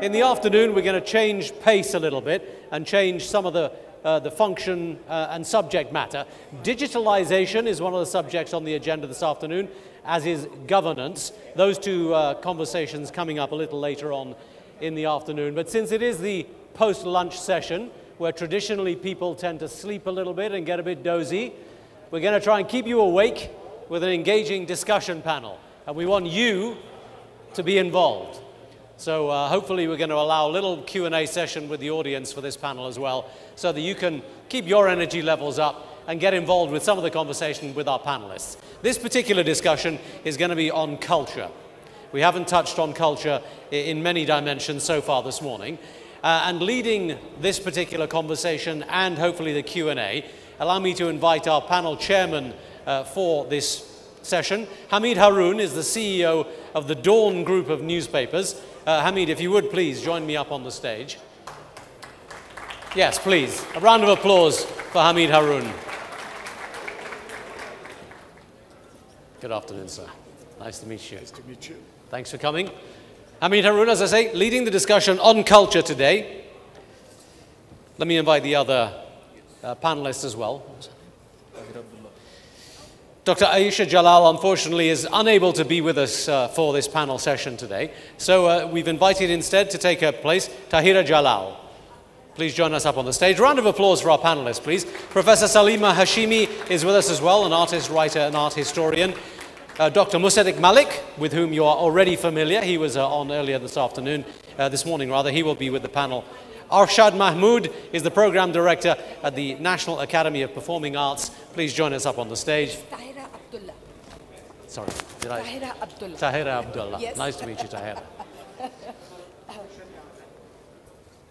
In the afternoon, we're going to change pace a little bit and change some of the function and subject matter. Digitalization is one of the subjects on the agenda this afternoon, as is governance. Those two conversations coming up a little later on in the afternoon. But since it is the post-lunch session, where traditionally people tend to sleep a little bit and get a bit dozy, we're going to try and keep you awake with an engaging discussion panel. And we want you to be involved. So hopefully we're going to allow a little Q&A session with the audience for this panel as well, so that you can keep your energy levels up and get involved with some of the conversation with our panelists. This particular discussion is going to be on culture. We haven't touched on culture in many dimensions so far this morning. And leading this particular conversation and hopefully the Q&A, allow me to invite our panel chairman for this session. Hamid Haroon is the CEO of the Dawn Group of newspapers. Hamid, if you would please join me up on the stage. Yes, please. A round of applause for Hamid Haroon. Good afternoon, sir. Nice to meet you. Nice to meet you. Thanks for coming. Hamid Haroon, as I say, leading the discussion on culture today. Let me invite the other panelists as well. Dr. Ayesha Jalal, unfortunately, is unable to be with us for this panel session today. So we've invited instead to take her place, Tahira Jalal. Please join us up on the stage. Round of applause for our panelists, please. Professor Salima Hashimi is with us as well, an artist, writer, and art historian. Dr. Musaddiq Malik, with whom you are already familiar. He was on earlier this morning, he will be with the panel. Arshad Mahmood is the program director at the National Academy of Performing Arts. Please join us up on the stage. Tahira Abdullah. Sorry, did I? Tahira Abdullah. Tahira Abdullah. Yes. Nice to meet you, Tahira.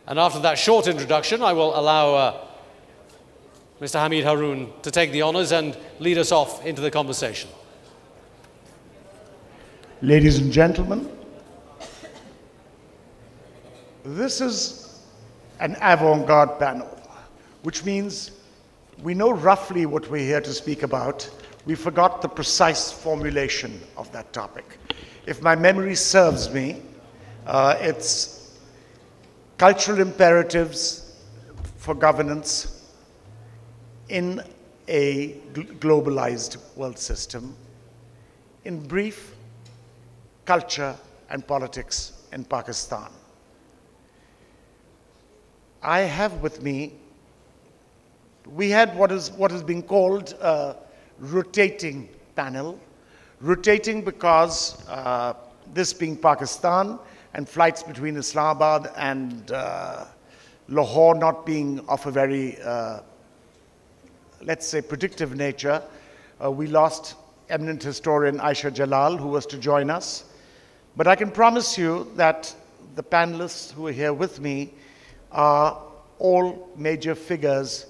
And after that short introduction, I will allow Mr. Hamid Haroon to take the honors and lead us off into the conversation. Ladies and gentlemen, this is an avant-garde panel, which means we know roughly what we're here to speak about. We forgot the precise formulation of that topic. If my memory serves me, it's cultural imperatives for governance in a globalized world system. In brief, culture and politics in Pakistan. I have with me, we had what is being called a rotating panel. Rotating because this being Pakistan and flights between Islamabad and Lahore not being of a very, let's say, predictive nature, we lost eminent historian Ayesha Jalal, who was to join us. But I can promise you that the panelists who are here with me are all major figures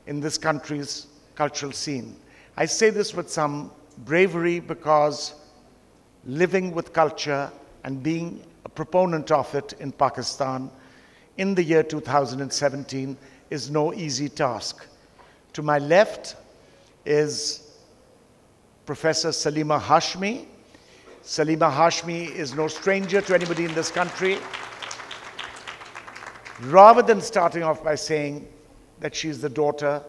in this country's cultural scene. I say this with some bravery because living with culture and being a proponent of it in Pakistan in the year 2017 is no easy task. To my left is Professor Salima Hashmi. Salima Hashmi is no stranger to anybody in this country. Rather than starting off by saying that she's the daughter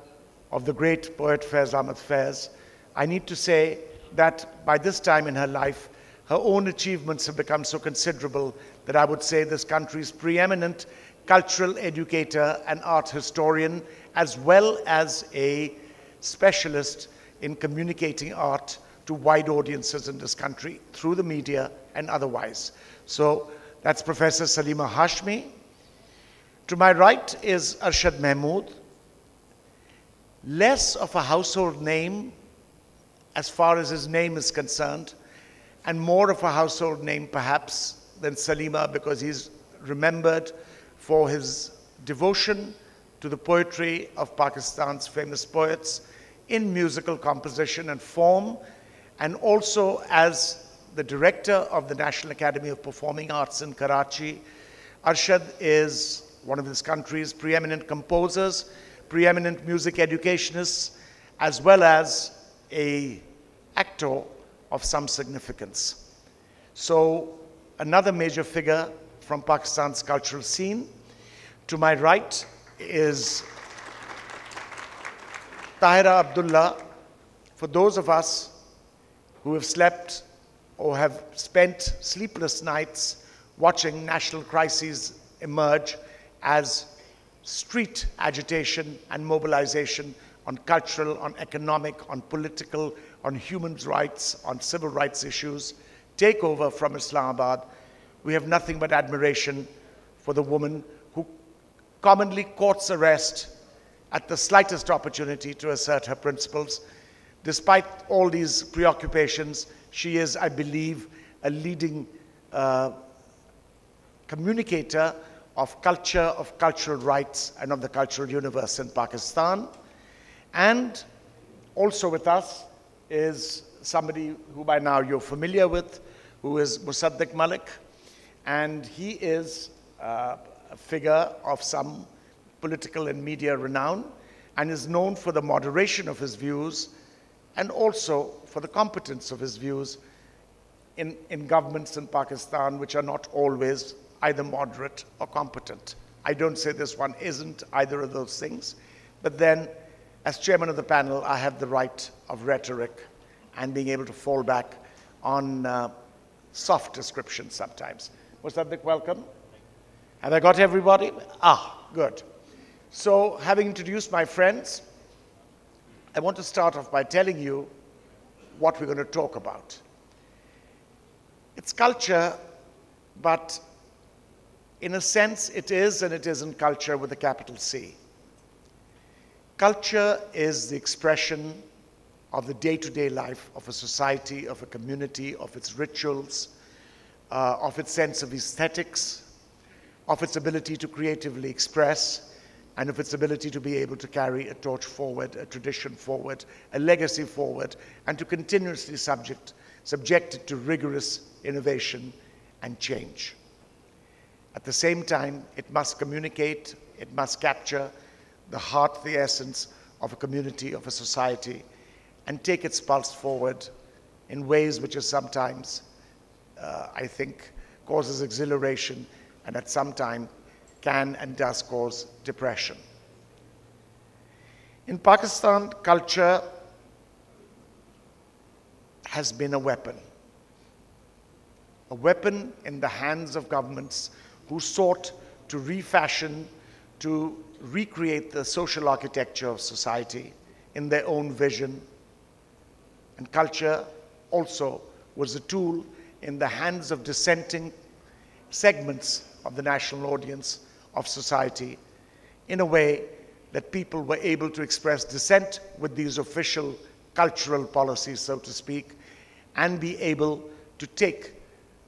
of the great poet Faiz Ahmad Faiz, I need to say that by this time in her life, her own achievements have become so considerable that I would say this country's preeminent cultural educator and art historian, as well as a specialist in communicating art to wide audiences in this country through the media and otherwise. So that's Professor Salima Hashmi. To my right is Arshad Mahmood, less of a household name as far as his name is concerned, and more of a household name perhaps than Salima, because he's remembered for his devotion to the poetry of Pakistan's famous poets in musical composition and form, and also as the director of the National Academy of Performing Arts in Karachi. Arshad is one of this country's preeminent composers, preeminent music educationists, as well as an actor of some significance. So another major figure from Pakistan's cultural scene. To my right is Tahira Abdullah. For those of us who have slept or have spent sleepless nights watching national crises emerge as street agitation and mobilization on cultural, on economic, on political, on human rights, on civil rights issues take over from Islamabad, we have nothing but admiration for the woman who commonly courts arrest at the slightest opportunity to assert her principles. Despite all these preoccupations, she is, I believe, a leading communicator of culture, of cultural rights, and of the cultural universe in Pakistan. And also with us is somebody who by now you're familiar with, who is Musaddiq Malik. And he is a figure of some political and media renown and is known for the moderation of his views and also for the competence of his views in governments in Pakistan, which are not always either moderate or competent. I don't say this one isn't either of those things, but then as chairman of the panel, I have the right of rhetoric and being able to fall back on soft descriptions sometimes. Musaddiq, welcome. Have I got everybody? Good. So, having introduced my friends, I want to start off by telling you what we're going to talk about. It's culture, but in a sense it is and it isn't culture with a capital C. Culture is the expression of the day-to-day life of a society, of a community, of its rituals, of its sense of aesthetics, of its ability to creatively express, and of its ability to be able to carry a torch forward, a tradition forward, a legacy forward, and to continuously subject it to rigorous innovation and change. At the same time, it must communicate, it must capture the heart, the essence of a community, of a society, and take its pulse forward in ways which is sometimes, I think, causes exhilaration and at some time can and does cause depression. In Pakistan, culture has been a weapon in the hands of governments who sought to refashion, to recreate the social architecture of society in their own vision. And culture also was a tool in the hands of dissenting segments of the national audience of society in a way that people were able to express dissent with these official cultural policies, so to speak, and be able to take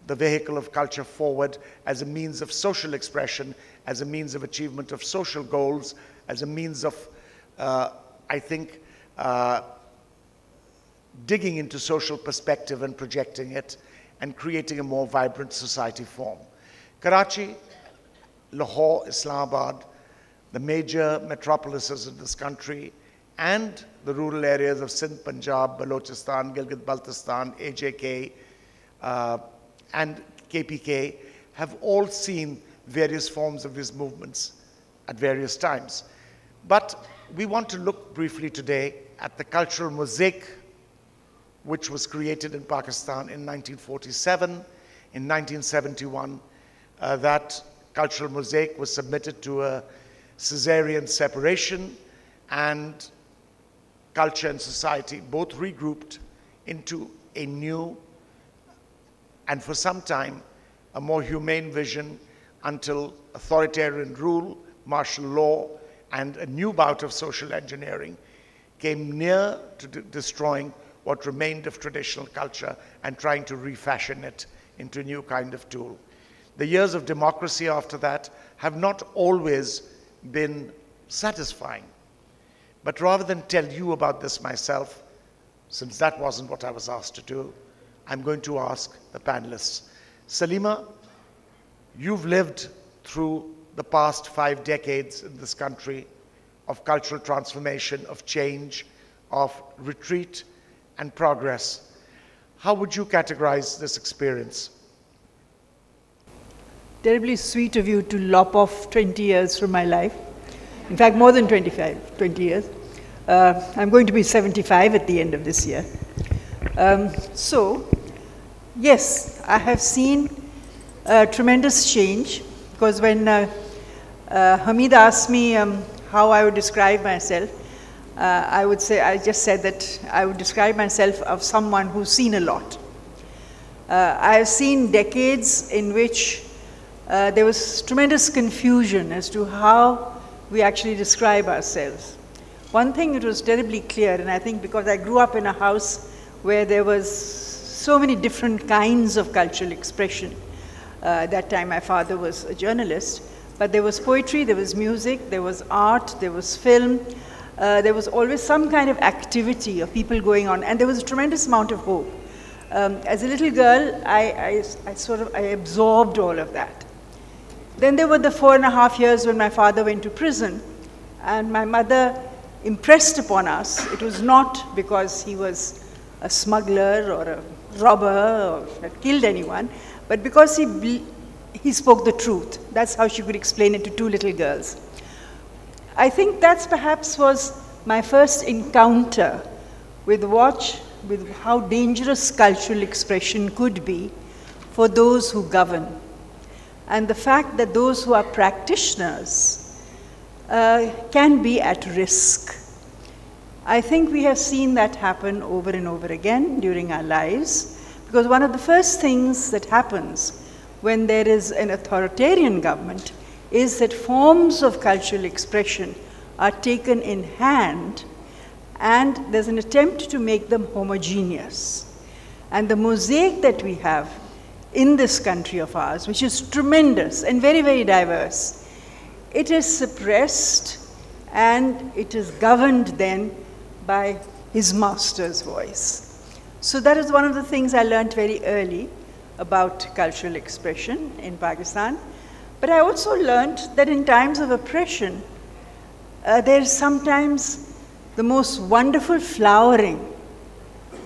the vehicle of culture forward as a means of social expression, as a means of achievement of social goals, as a means of, I think, digging into social perspective and projecting it and creating a more vibrant society form. Karachi, Lahore, Islamabad, the major metropolises of this country, and the rural areas of Sindh, Punjab, Balochistan, Gilgit-Baltistan, AJK, and KPK have all seen various forms of these movements at various times. But we want to look briefly today at the cultural mosaic which was created in Pakistan in 1947. In 1971, that cultural mosaic was submitted to a Caesarean separation, and culture and society both regrouped into a new and for some time a more humane vision until authoritarian rule, martial law, and a new bout of social engineering came near to destroying what remained of traditional culture and trying to refashion it into a new kind of tool. The years of democracy after that have not always been satisfying. But rather than tell you about this myself, since that wasn't what I was asked to do, I'm going to ask the panelists. Salima, you've lived through the past 5 decades in this country of cultural transformation, of change, of retreat and progress. How would you categorize this experience? terribly sweet of you to lop off 20 years from my life. In fact, more than 20 years. I'm going to be 75 at the end of this year. So, yes, I have seen tremendous change, because when Hamid asked me how I would describe myself, I just said that I would describe myself as someone who's seen a lot. I have seen decades in which there was tremendous confusion as to how we actually describe ourselves. One thing that was terribly clear, and I think because I grew up in a house where there was so many different kinds of cultural expression. At that time my father was a journalist, but there was poetry, there was music, there was art, there was film, there was always some kind of activity of people going on, and there was a tremendous amount of hope. As a little girl, I absorbed all of that. Then there were the 4.5 years when my father went to prison, and my mother impressed upon us, it was not because he was a smuggler or a robber or had killed anyone, but because he spoke the truth. That's how she could explain it to two little girls. I think that perhaps was my first encounter with how dangerous cultural expression could be for those who govern. And the fact that those who are practitioners can be at risk. I think we have seen that happen over and over again during our lives, because one of the first things that happens when there is an authoritarian government is that forms of cultural expression are taken in hand, and there's an attempt to make them homogeneous. And the mosaic that we have in this country of ours, which is tremendous and very, very diverse, it is suppressed and it is governed then by his master's voice. So that is one of the things I learned very early about cultural expression in Pakistan. But I also learned that in times of oppression, there is sometimes the most wonderful flowering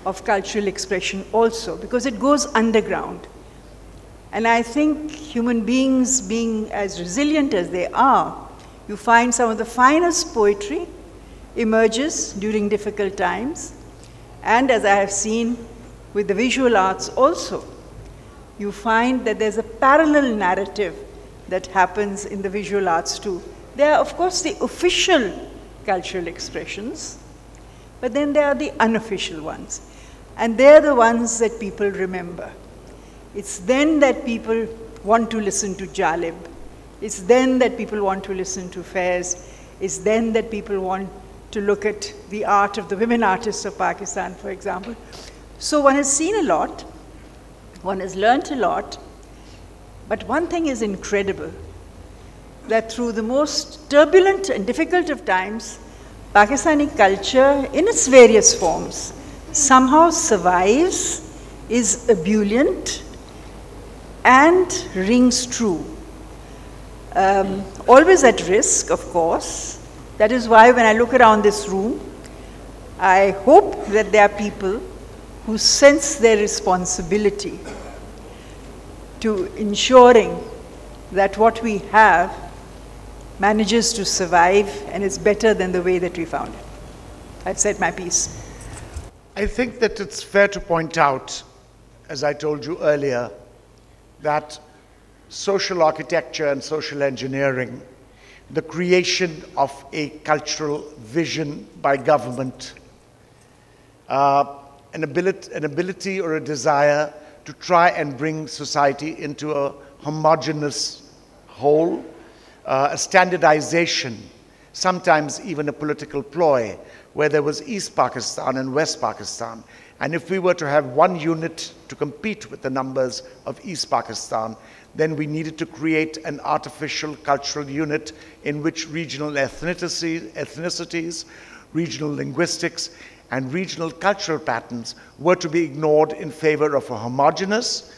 of cultural expression also, because it goes underground. And I think human beings being as resilient as they are, you find some of the finest poetry emerges during difficult times. And as I have seen with the visual arts also, you find that there's a parallel narrative that happens in the visual arts too. There are, of course, the official cultural expressions, but then there are the unofficial ones. And they're the ones that people remember. It's then that people want to listen to Jalib. It's then that people want to listen to Faiz. It's then that people want to look at the art of the women artists of Pakistan, for example. So one has seen a lot, one has learnt a lot, but one thing is incredible, that through the most turbulent and difficult of times, Pakistani culture in its various forms somehow survives, is ebullient, and rings true. Always at risk, of course. That is why when I look around this room, I hope that there are people who sense their responsibility to ensuring that what we have manages to survive and is better than the way that we found it. I've said my piece. I think that it's fair to point out, as I told you earlier, that social architecture and social engineering, the creation of a cultural vision by government, an ability or a desire to try and bring society into a homogeneous whole, a standardization, sometimes even a political ploy, where there was East Pakistan and West Pakistan. And if we were to have one unit to compete with the numbers of East Pakistan, then we needed to create an artificial cultural unit in which regional ethnicities, regional linguistics, and regional cultural patterns were to be ignored in favor of a homogeneous,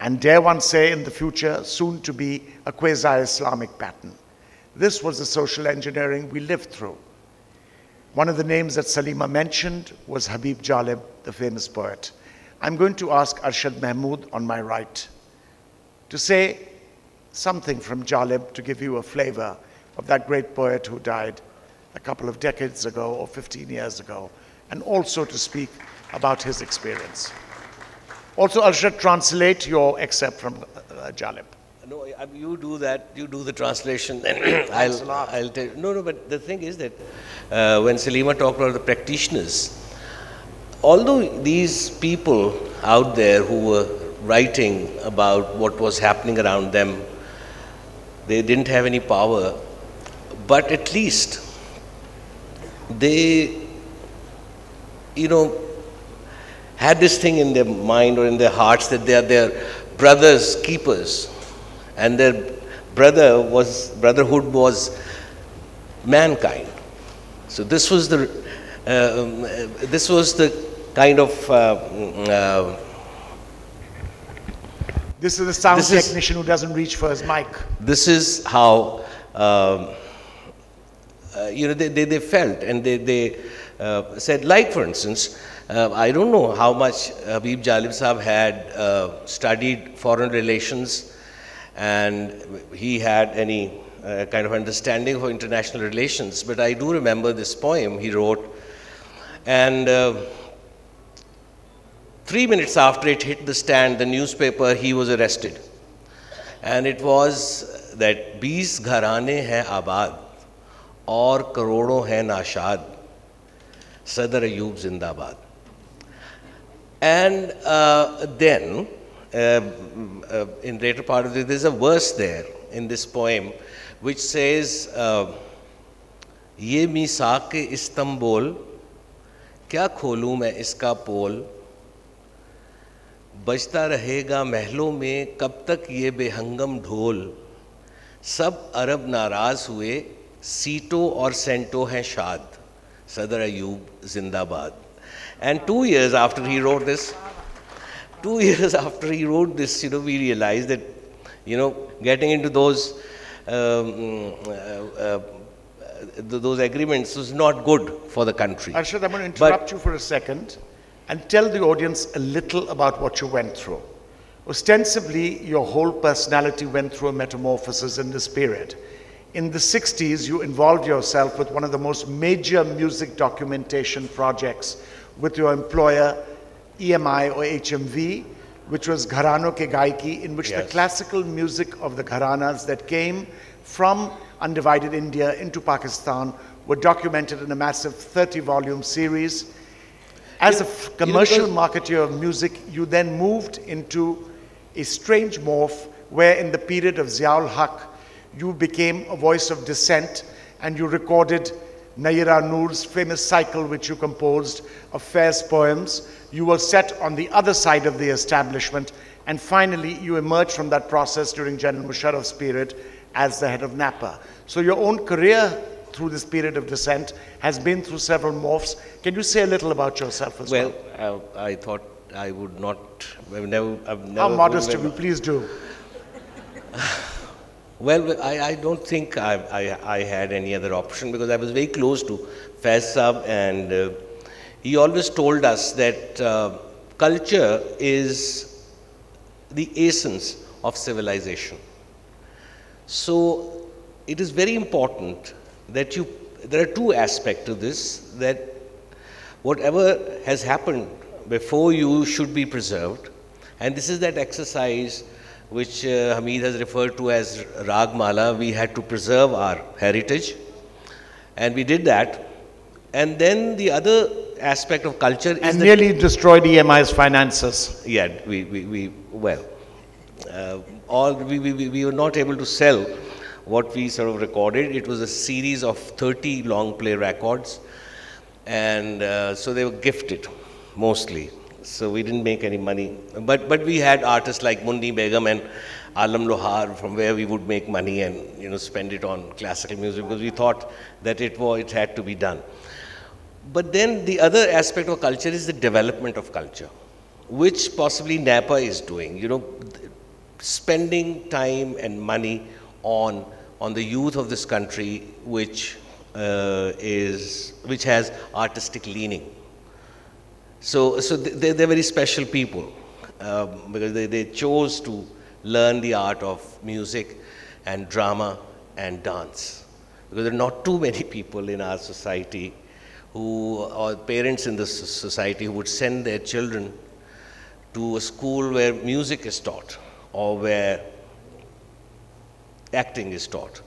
and dare one say in the future, soon to be a quasi-Islamic pattern. This was the social engineering we lived through. One of the names that Salima mentioned was Habib Jalib, the famous poet. I'm going to ask Arshad Mahmood on my right to say something from Jalib to give you a flavor of that great poet who died a couple of decades ago or 15 years ago, and also to speak about his experience. Also, Arshad, translate your excerpt from Jalib. No, you do that. You do the translation. I'll tell you. No, but the thing is that when Salima talked about the practitioners, although these people out there who were writing about what was happening around them, they didn't have any power, but at least they, had this thing in their mind or in their hearts that they are their brother's keepers, and their brotherhood was mankind. So this was the kind of this is the sound technician who doesn't reach for his mic. This is how they felt, and they said, like for instance, I don't know how much Habib Jalib Sahab had studied foreign relations, and he had any kind of understanding of international relations, but I do remember this poem he wrote, and 3 minutes after it hit the stand, the newspaper, he was arrested. And it was that 20 gharane hai abad aur karodon hai nashad, Sadr Ayub Zindabad. And then, in later part of this, there's a verse there in this poem which says, Ye misaq-e Istanbul, kya kholu main iska pol, बजता रहेगा महलों में कब तक ये बेहंगम ढोल, सब अरब नाराज हुए सीटों और सेंटों हैं शाद, सदर अयूब जिंदाबाद. And 2 years after he wrote this, we realized that, getting into those agreements was not good for the country. Arshad, I'm going to interrupt you for a second and tell the audience a little about what you went through. Ostensibly, your whole personality went through a metamorphosis in this period. In the 60s, you involved yourself with one of the most major music documentation projects with your employer, EMI or HMV, which was Gharano Ke Gaiki, in which the classical music of the Gharanas that came from undivided India into Pakistan were documented in a massive 30-volume series. As a commercial marketer of music, you then moved into a strange morph where in the period of Ziaul Haq, you became a voice of dissent and you recorded Nayyira Noor's famous cycle which you composed of Faiz poems. You were set on the other side of the establishment, and finally you emerged from that process during General Musharraf's period as the head of NAPA. So your own career through this period of dissent has been through several morphs. Can you say a little about yourself as well? Well, I thought I would not, I've never How modest of you, please do. Well, I don't think I had any other option, because I was very close to Faiz Saab, and he always told us that culture is the essence of civilization. So it is very important that there are two aspects to this, that whatever has happened before you should be preserved, and this is that exercise which Hamid has referred to as Rag Mala. We had to preserve our heritage, and we did that. And then the other aspect of culture is nearly destroyed EMI's finances. Yeah, we were not able to sell what we sort of recorded. It was a series of 30 long play records, and so they were gifted mostly. So we didn't make any money, but we had artists like Mundi Begum and Alam Lohar, from where we would make money and spend it on classical music, because we thought that it had to be done. But then the other aspect of culture is the development of culture, which possibly NAPA is doing. Spending time and money on the youth of this country, which has artistic leaning. So they're very special people, because they chose to learn the art of music and drama and dance. Because there are not too many people in our society who, or parents in this society, who would send their children to a school where music is taught or where acting is taught.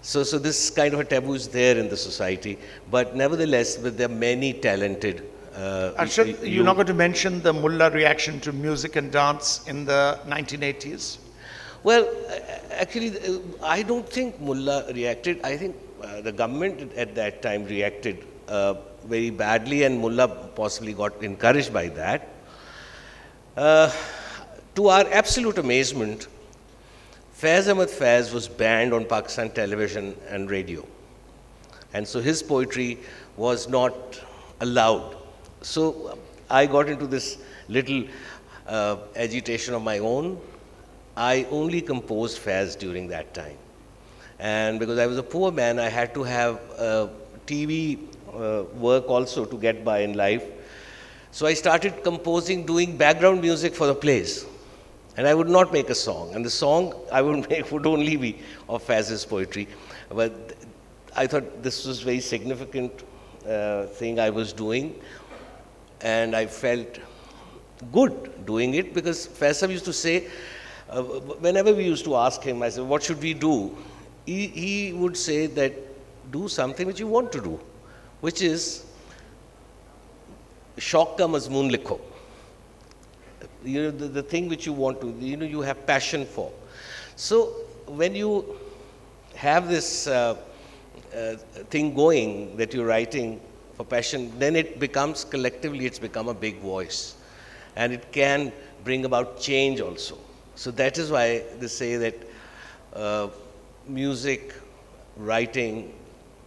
So this kind of a taboo is there in the society, but nevertheless, there are many talented. Arshad, you're not going to mention the mullah reaction to music and dance in the 1980s? Well, actually, I don't think mullah reacted. I think the government at that time reacted very badly, and mullah possibly got encouraged by that. To our absolute amazement, Faiz Ahmad Faiz was banned on Pakistan television and radio. And so his poetry was not allowed. So I got into this little agitation of my own. I only composed Faiz during that time. And because I was a poor man, I had to have TV work also to get by in life. So I started composing, doing background music for the plays. And I would not make a song. And the song I would make would only be of Faiz's poetry. But I thought this was a very significant thing I was doing. And I felt good doing it, because Faiz used to say, whenever we used to ask him, I said, what should we do? He would say that, do something which you want to do, which is, Shauk ka mazmoon likho. You know, the thing which you want to, you know, you have passion for. So when you have this thing going that you're writing for passion, then it becomes, collectively, it's become a big voice. And it can bring about change also. So that is why they say that music, writing,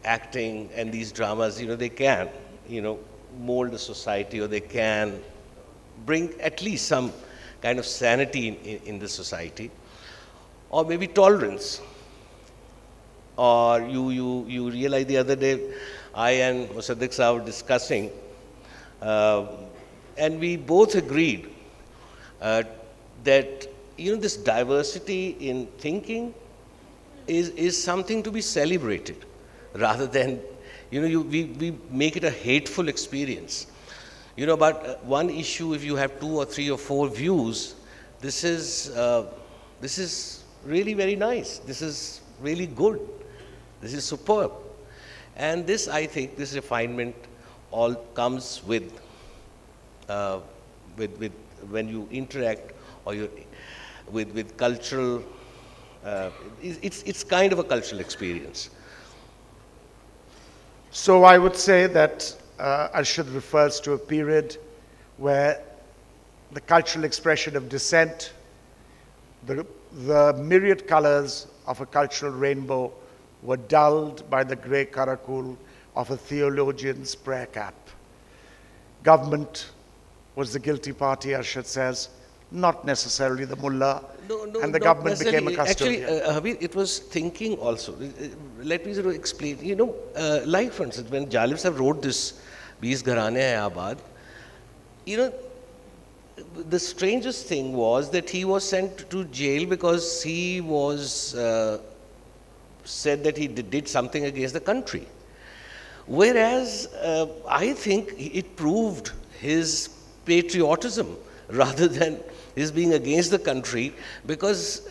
acting, and these dramas, you know, they can, you know, mold the society, or they can bring at least some kind of sanity in the society, or maybe tolerance. Or you realize, the other day, I and Musaddiq Saab were discussing, and we both agreed that, you know, this diversity in thinking is something to be celebrated, rather than, you know, we make it a hateful experience. You know, about one issue, if you have 2 or 3 or 4 views, this is really very nice. This is really good. This is superb. And this, I think, this refinement all comes with when you interact, or you with cultural. It's kind of a cultural experience. So I would say that Arshad refers to a period where the cultural expression of dissent, the myriad colors of a cultural rainbow, were dulled by the grey caracul of a theologian's prayer cap. Government was the guilty party, Arshad says, not necessarily the mullah, and the government became a custodian. Actually, Habib, it was thinking also. Let me sort of explain. You know, like for instance, when Jalib Sahib wrote this, 20 Gharane Hai Abad, you know, the strangest thing was that he was sent to jail because he was said that he did something against the country. Whereas I think it proved his patriotism rather than his being against the country, because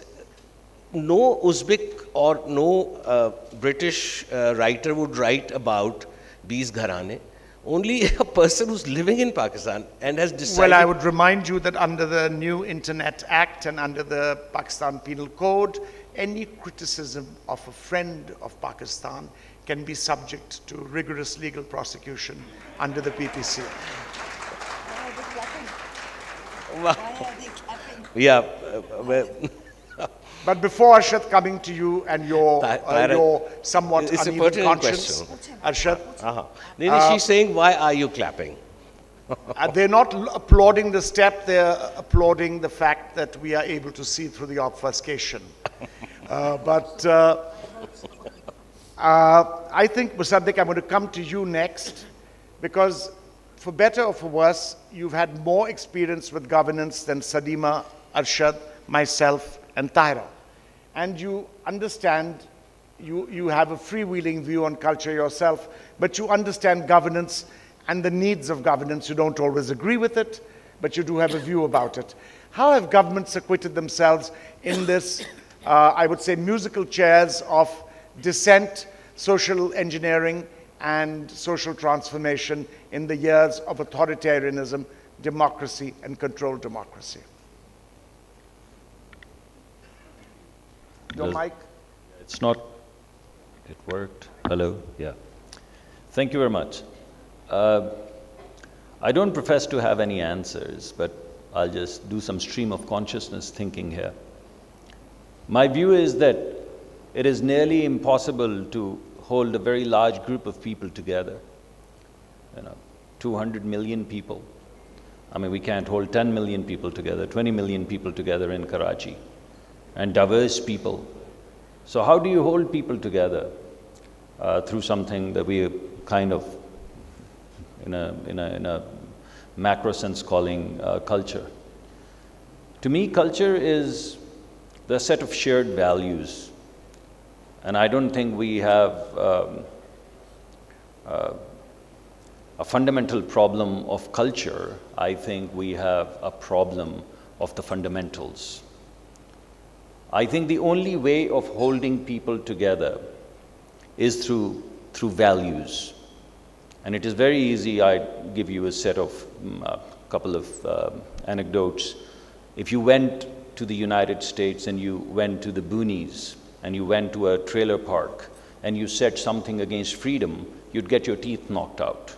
no Uzbek or no British writer would write about 20 Gharane. Only a person who's living in Pakistan and has decided... Well, I would remind you that under the new Internet Act and under the Pakistan Penal Code, any criticism of a friend of Pakistan can be subject to rigorous legal prosecution under the PPC. Why are they clapping? Wow. Why are they clapping? Yeah. Well, But before Arshad coming to you and your somewhat it's a uneven pertinent conscience, question. Arshad, Nini, she's saying, why are you clapping? they're not applauding the step, they're applauding the fact that we are able to see through the obfuscation. I think, Musaddiq, I'm going to come to you next, because for better or for worse, you've had more experience with governance than Sadeema, Arshad, myself, and Tahira. And you understand, you have a freewheeling view on culture yourself, but you understand governance and the needs of governance. You don't always agree with it, but you do have a view about it. How have governments acquitted themselves in this, I would say, musical chairs of dissent, social engineering, and social transformation in the years of authoritarianism, democracy, and controlled democracy? Your mic? It's not, it worked. Hello, yeah. Thank you very much. I don't profess to have any answers, but I'll just do some stream of consciousness thinking here. My view is that it is nearly impossible to hold a very large group of people together. 200 million people. I mean, we can't hold 10 million people together, 20 million people together in Karachi, and diverse people. So how do you hold people together through something that we kind of, in a macro sense, calling culture? To me, culture is the set of shared values. And I don't think we have a fundamental problem of culture. I think we have a problem of the fundamentals. I think the only way of holding people together is through values. And it is very easy. I give you a set of couple of anecdotes. If you went to the United States and you went to the boonies and you went to a trailer park and you said something against freedom, you'd get your teeth knocked out.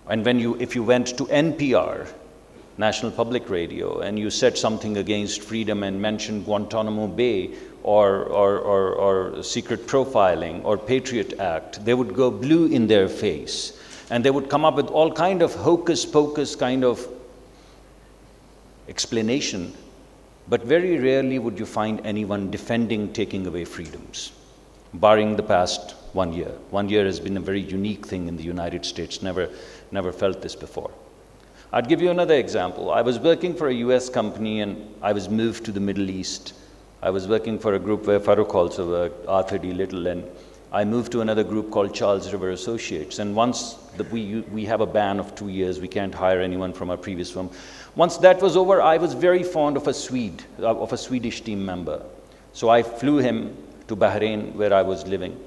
And if you went to NPR, National Public Radio, and you said something against freedom and mentioned Guantanamo Bay or secret profiling or Patriot Act, they would go blue in their face. And they would come up with all kind of hocus pocus kind of explanation, but very rarely would you find anyone defending taking away freedoms, barring the past 1 year. 1 year has been a very unique thing in the United States, never felt this before. I'd give you another example. I was working for a US company and I was moved to the Middle East. I was working for a group where Farooq also worked, Arthur D. Little, and I moved to another group called Charles River Associates. And once we have a ban of 2 years, we can't hire anyone from our previous firm. Once that was over, I was very fond of a Swedish team member. So I flew him to Bahrain, where I was living.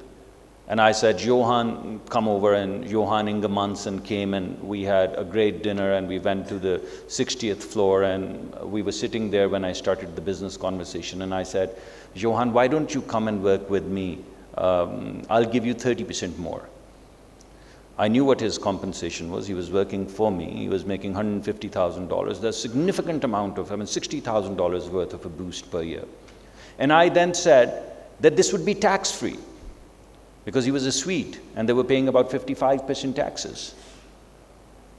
And I said, Johan, come over. And Johan Inge Mansen came and we had a great dinner and we went to the 60th floor and we were sitting there when I started the business conversation. And I said, Johan, why don't you come and work with me? I'll give you 30% more. I knew what his compensation was. He was working for me. He was making $150,000. There's a significant amount of, $60,000 worth of a boost per year. And I then said that this would be tax-free because he was a Swede and they were paying about 55% taxes.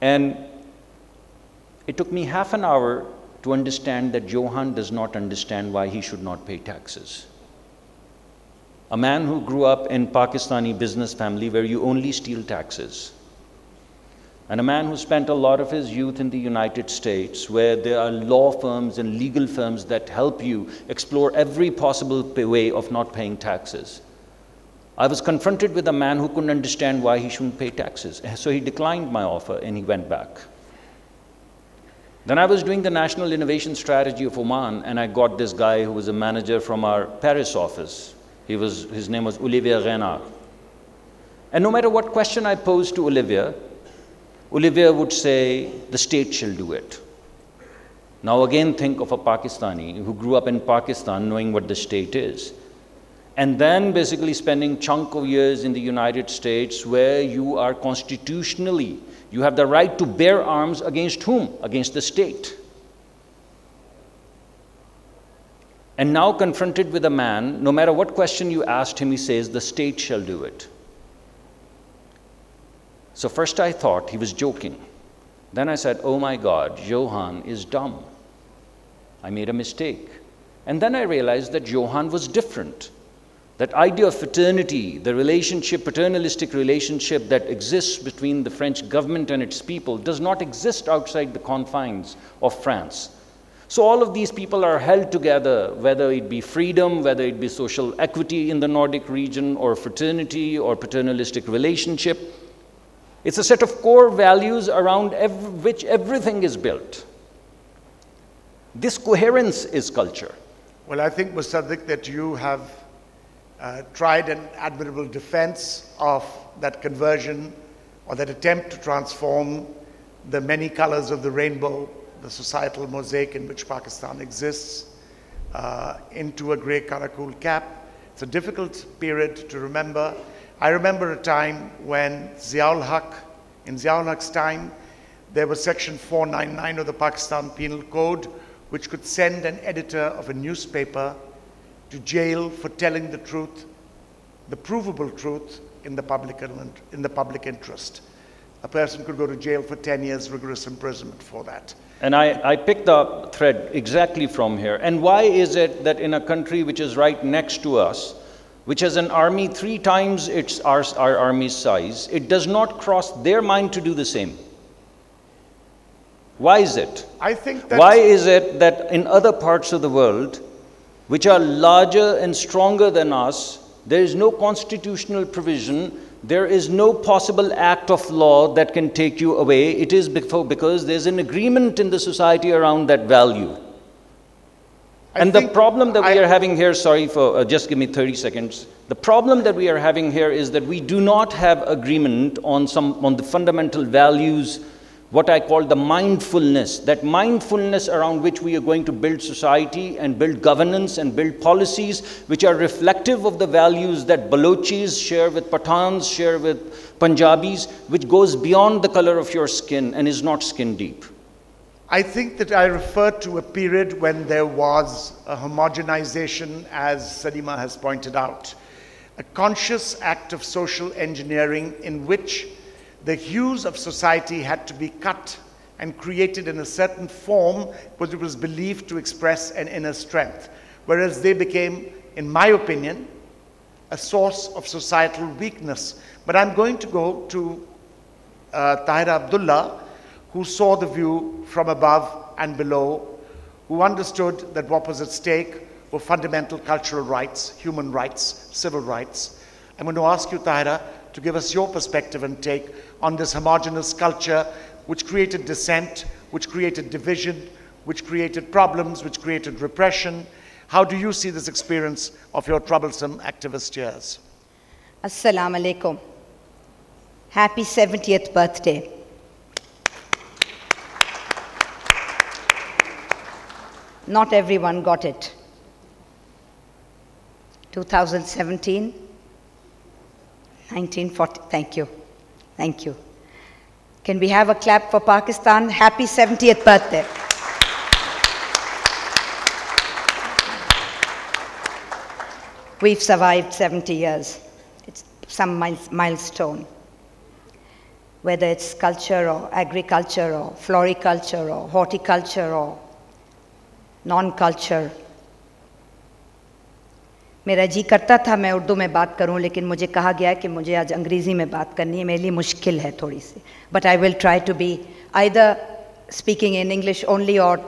And it took me half an hour to understand that Johan does not understand why he should not pay taxes. A man who grew up in Pakistani business family where you only steal taxes. And a man who spent a lot of his youth in the United States where there are law firms and legal firms that help you explore every possible way of not paying taxes. I was confronted with a man who couldn't understand why he shouldn't pay taxes. So he declined my offer and he went back. Then I was doing the National Innovation Strategy of Oman and I got this guy who was a manager from our Paris office. His name was Olivier Renard. And no matter what question I posed to Olivier would say, the state shall do it. Now again think of a Pakistani who grew up in Pakistan knowing what the state is. And then basically spending chunk of years in the United States where you are constitutionally, you have the right to bear arms against whom? Against the state. And now confronted with a man, no matter what question you asked him, he says, the state shall do it. So first I thought he was joking. Then I said, oh my God, Johan is dumb. I made a mistake. And then I realized that Johan was different. That idea of fraternity, the relationship, paternalistic relationship that exists between the French government and its people does not exist outside the confines of France. So all of these people are held together, whether it be freedom, whether it be social equity in the Nordic region, or fraternity, or paternalistic relationship. It's a set of core values around which everything is built. This coherence is culture. Well, I think, Musaddiq, that you have tried an admirable defense of that conversion or that attempt to transform the many colors of the rainbow, the societal mosaic in which Pakistan exists, into a grey karakul cap. It's a difficult period to remember. I remember a time when Ziaul Haq, in Ziaul Haq's time, there was section 499 of the Pakistan Penal Code, which could send an editor of a newspaper to jail for telling the truth, the provable truth, in the public interest. A person could go to jail for 10 years rigorous imprisonment for that. And I picked the thread exactly from here. And why is it that in a country which is right next to us, which has an army 3 times our army's size, it does not cross their mind to do the same? Why is it? I think that Why is it that in other parts of the world, which are larger and stronger than us, there is no constitutional provision, there is no possible act of law that can take you away? It is because there's an agreement in the society around that value. And the problem that we are having here, sorry for, just give me 30 seconds. The problem that we are having here is that we do not have agreement on the fundamental values, what I call the mindfulness, that mindfulness around which we are going to build society and build governance and build policies which are reflective of the values that Balochis share with Pathans, share with Punjabis, which goes beyond the color of your skin and is not skin deep. I think that I refer to a period when there was a homogenization, as Salima has pointed out, a conscious act of social engineering in which the hues of society had to be cut and created in a certain form because it was believed to express an inner strength, whereas they became, in my opinion, a source of societal weakness. But I'm going to go to Tahira Abdullah, who saw the view from above and below, who understood that what was at stake were fundamental cultural rights, human rights, civil rights. I'm going to ask you, Tahira, to give us your perspective and take on this homogeneous culture which created dissent, which created division, which created problems, which created repression. How do you see this experience of your troublesome activist years? Assalamu alaikum. Happy 70th birthday. Not everyone got it. 2017, 1940, thank you. Thank you. Can we have a clap for Pakistan? Happy 70th birthday. We've survived 70 years. It's some milestone. Whether it's culture or agriculture or floriculture or horticulture or non-culture. मेरा जी करता था मैं उर्दू में बात करूं, लेकिन मुझे कहा गया कि मुझे आज अंग्रेज़ी में बात करनी है, मेरे लिए मुश्किल है थोड़ी सी. But I will try to be either speaking in English only or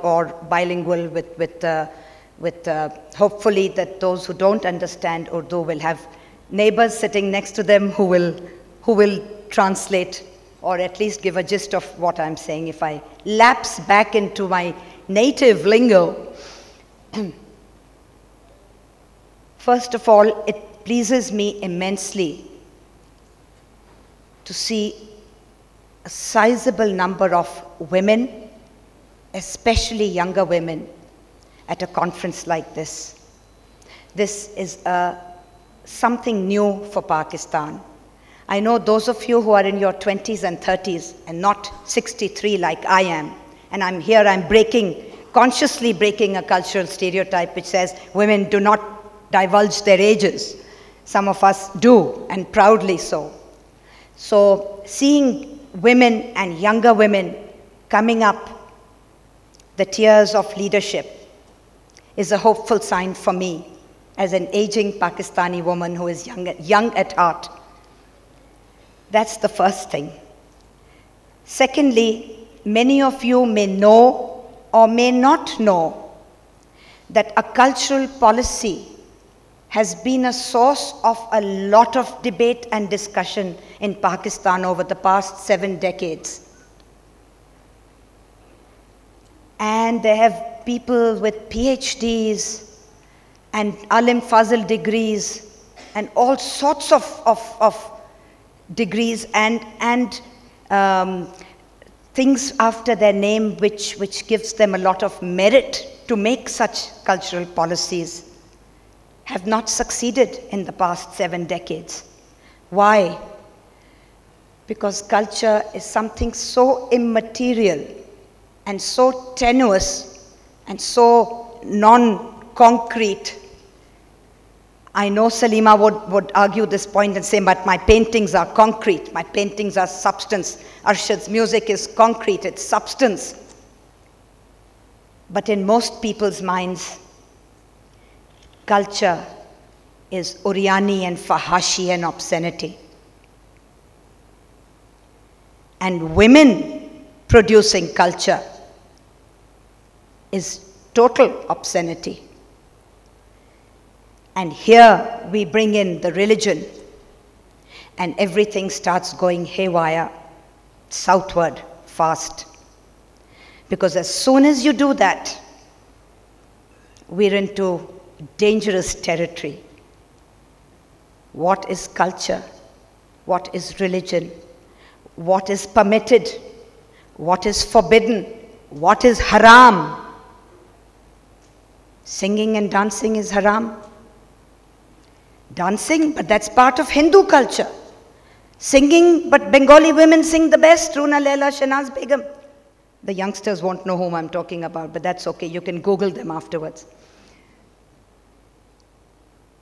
bilingual with hopefully that those who don't understand Urdu will have neighbors sitting next to them who will translate or at least give a gist of what I'm saying. If I lapse back into my native lingo, first of all, it pleases me immensely to see a sizable number of women, especially younger women, at a conference like this. This is something new for Pakistan. I know those of you who are in your 20s and 30s and not 63 like I am, and I'm here, I'm consciously breaking a cultural stereotype which says women do not divulge their ages. Some of us do, and proudly so. So seeing women and younger women coming up the tiers of leadership is a hopeful sign for me as an aging Pakistani woman who is young at heart. That's the first thing. Secondly, many of you may know or may not know that a cultural policy has been a source of a lot of debate and discussion in Pakistan over the past 7 decades. And there have people with PhDs and Alim Fazil degrees and all sorts of degrees and things after their name which gives them a lot of merit to make such cultural policies, have not succeeded in the past 7 decades. Why? Because culture is something so immaterial and so tenuous and so non-concrete. I know Salima would argue this point and say, but my paintings are concrete, my paintings are substance. Arshad's music is concrete, it's substance. But in most people's minds, culture is Uryani and Fahashi and obscenity. And women producing culture is total obscenity. And here we bring in the religion, and everything starts going haywire, southward, fast. Because as soon as you do that, we're into dangerous territory. What is culture? What is religion? What is permitted? What is forbidden? What is haram? Singing and dancing is haram. Dancing, but that's part of Hindu culture. Singing, but Bengali women sing the best, Runa Laila, Shanaz Begum. The youngsters won't know whom I'm talking about, but that's okay, you can Google them afterwards.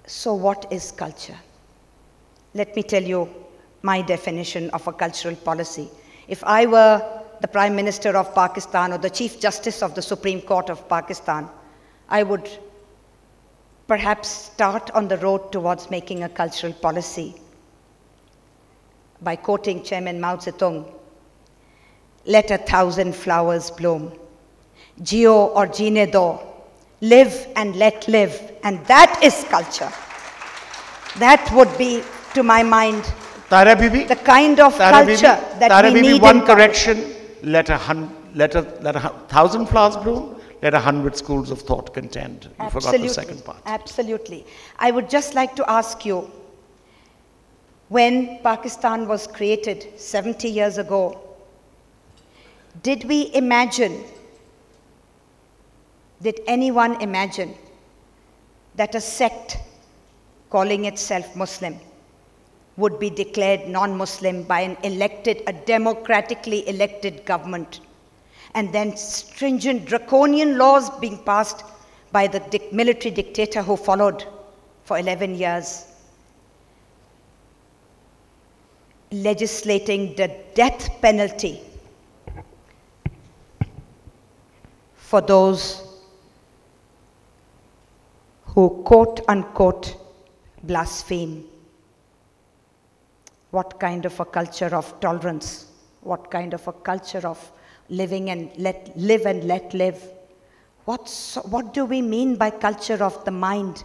So what is culture? Let me tell you my definition of a cultural policy. If I were the Prime Minister of Pakistan or the Chief Justice of the Supreme Court of Pakistan, I would perhaps start on the road towards making a cultural policy by quoting Chairman Mao Zedong, "Let 1,000 flowers bloom. Jio or jeene do. Live and let live." And that is culture. That would be, to my mind, Tara Bibi, the kind of culture that we need. One correction, let 1,000 flowers bloom. Let 100 schools of thought contend. You forgot the second part. Absolutely. I would just like to ask you, when Pakistan was created 70 years ago, did we imagine, did anyone imagine that a sect calling itself Muslim would be declared non-Muslim by a democratically elected government, and then stringent draconian laws being passed by the military dictator who followed for 11 years, legislating the death penalty for those who quote-unquote blaspheme? What kind of a culture of tolerance? What kind of a culture of living and let live? What do we mean by culture of the mind?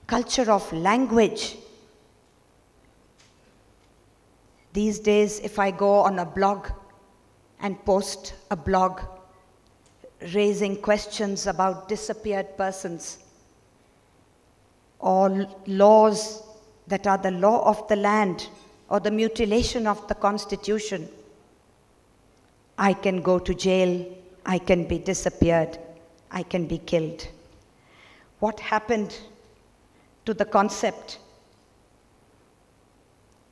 Culture of language? These days, if I go on a blog and post a blog raising questions about disappeared persons, or laws that are the law of the land, or the mutilation of the Constitution, I can go to jail, I can be disappeared, I can be killed. What happened to the concept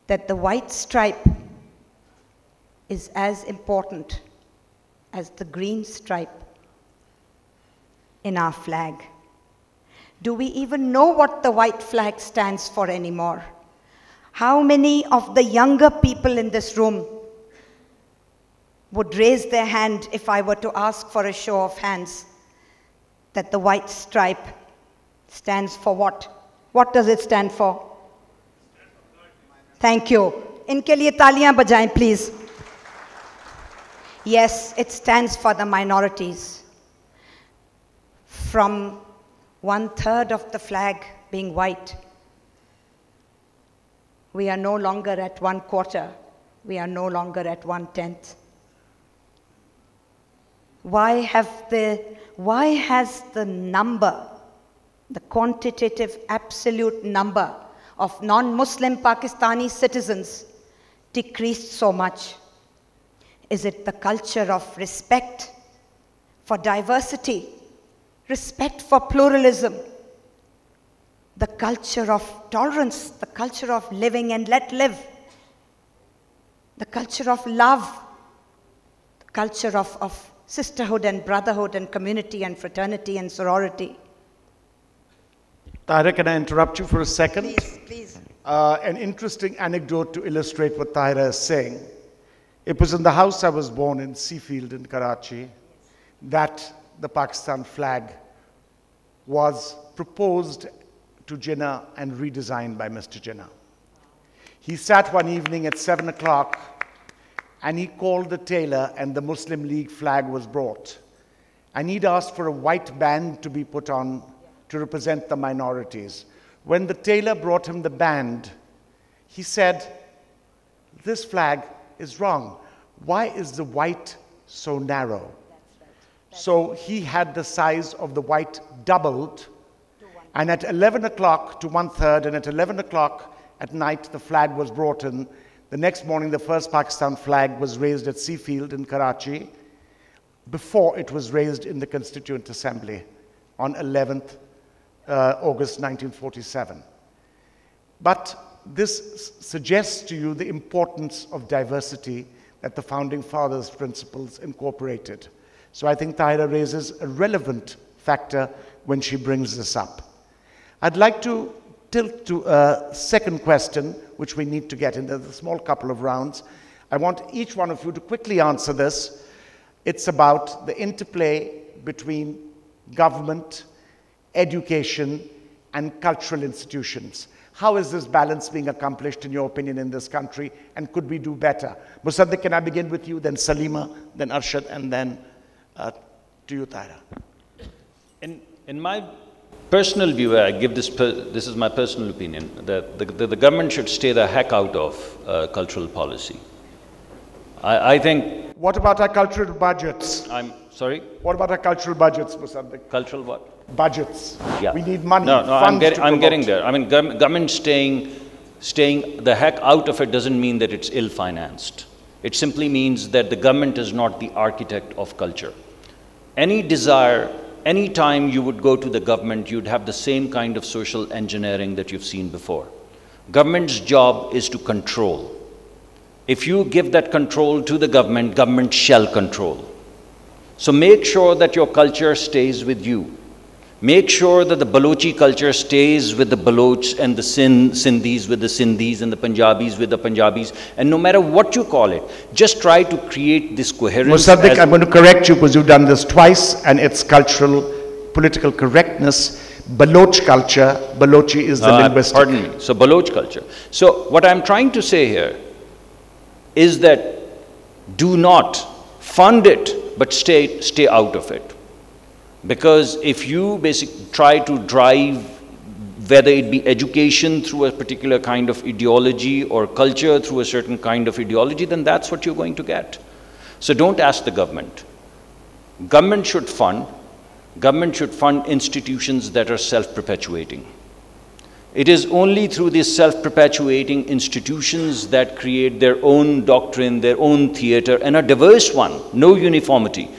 that the white stripe is as important as the green stripe in our flag? Do we even know what the white flag stands for anymore? How many of the younger people in this room would raise their hand if I were to ask for a show of hands that the white stripe stands for what? What does it stand for? Thank you. Inke liye taaliyan bajaएं, please. Yes, it stands for the minorities. from 1/3 of the flag being white. We are no longer at 1/4. We are no longer at 1/10. Why has the number, the quantitative absolute number of non-Muslim Pakistani citizens decreased so much? Is it the culture of respect for diversity, respect for pluralism, the culture of tolerance, the culture of living and let live, the culture of love, the culture of sisterhood and brotherhood and community and fraternity and sorority? Tahira, can I interrupt you for a second? Please, please. An interesting anecdote to illustrate what Tahira is saying. It was in the house I was born in, Seafield in Karachi, that the Pakistan flag was proposed to Jinnah and redesigned by Mr. Jinnah. He sat one evening at 7 o'clock and he called the tailor, and the Muslim League flag was brought. And he'd asked for a white band to be put on to represent the minorities. When the tailor brought him the band, he said, "This flag is wrong. Why is the white so narrow?" So he had the size of the white doubled, and at 11 o'clock to 1/3, and at 11 o'clock at night, the flag was brought in. The next morning, the first Pakistan flag was raised at Seafield in Karachi before it was raised in the Constituent Assembly on 11th August 1947. But this suggests to you the importance of diversity that the Founding Fathers' principles incorporated. So I think Tahira raises a relevant factor when she brings this up. I'd like to tilt to a second question, which we need to get in. There's a small couple of rounds. I want each one of you to quickly answer this. It's about the interplay between government, education, and cultural institutions. How is this balance being accomplished, in your opinion, in this country, and could we do better? Musaddiq, can I begin with you, then Salima, then Arshad, and then to you, Tahira. In my personal view, I give this is my personal opinion, that the government should stay the heck out of cultural policy. I think... What about our cultural budgets? I'm sorry? What about our cultural budgets, Musaddiq? Cultural what? Budgets. Yeah. We need money. No, I'm promote. getting there. I mean, government staying the heck out of it doesn't mean that it's ill-financed. It simply means that the government is not the architect of culture. Any time you would go to the government, you'd have the same kind of social engineering that you've seen before. Government's job is to control. If you give that control to the government, government shall control. So make sure that your culture stays with you. Make sure that the Balochi culture stays with the Balochs and the Sindhis with the Sindhis and the Punjabis with the Punjabis. And no matter what you call it, just try to create this coherence. Musaddiq, I'm going to correct you because you've done this twice, and it's cultural, political correctness. Baloch culture, Balochi is the linguistic. Pardon me. So Baloch culture. So what I'm trying to say here is that do not fund it, but stay out of it. Because if you basically try to drive, whether it be education through a particular kind of ideology or culture through a certain kind of ideology, then that's what you're going to get. So don't ask the government. Government should fund institutions that are self-perpetuating. It is only through these self-perpetuating institutions that create their own doctrine, their own theater, and a diverse one, no uniformity.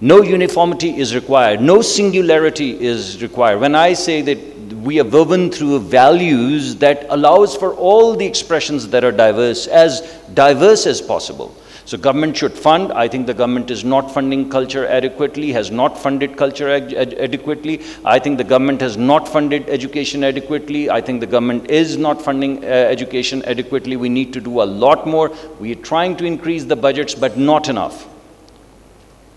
No uniformity is required. No singularity is required. When I say that we are woven through values that allows for all the expressions that are diverse as possible. So government should fund. I think the government is not funding culture adequately, has not funded culture adequately. I think the government has not funded education adequately. I think the government is not funding education adequately. We need to do a lot more. We are trying to increase the budgets, but not enough.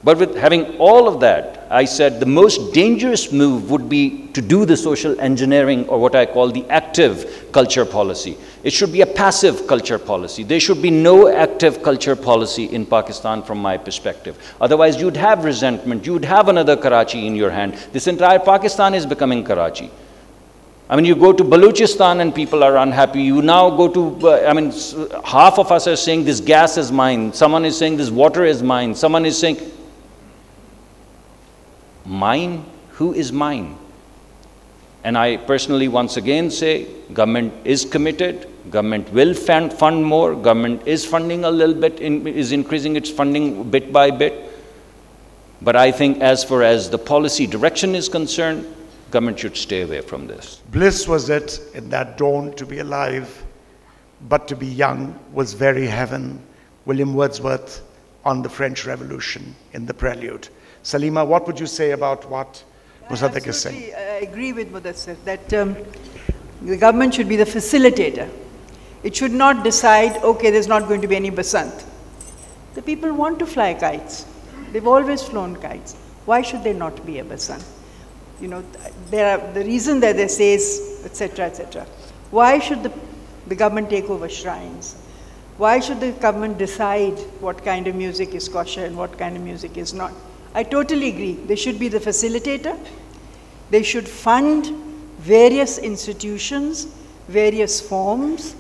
But with having all of that, I said the most dangerous move would be to do the social engineering, or what I call the active culture policy. It should be a passive culture policy. There should be no active culture policy in Pakistan from my perspective. Otherwise, you'd have resentment. You'd have another Karachi in your hand. This entire Pakistan is becoming Karachi. I mean, you go to Balochistan and people are unhappy. You now go to, half of us are saying this gas is mine. Someone is saying this water is mine. Someone is saying, mine? Who is mine? And I personally once again say, government is committed. Government will fund more. Government is funding a little bit, is increasing its funding bit by bit. But I think as far as the policy direction is concerned, government should stay away from this. Bliss was it in that dawn to be alive, but to be young was very heaven. William Wordsworth on the French Revolution in the prelude. Salima, what would you say about what Musaddiq is saying? I agree with Mudassir that the government should be the facilitator. It should not decide, okay, there's not going to be any Basant. The people want to fly kites. They've always flown kites. Why should there not be a Basant? You know, the reason that they say is, etc., etc. Why should the government take over shrines? Why should the government decide what kind of music is kosher and what kind of music is not? I totally agree. They should be the facilitator. They should fund various institutions, various forms.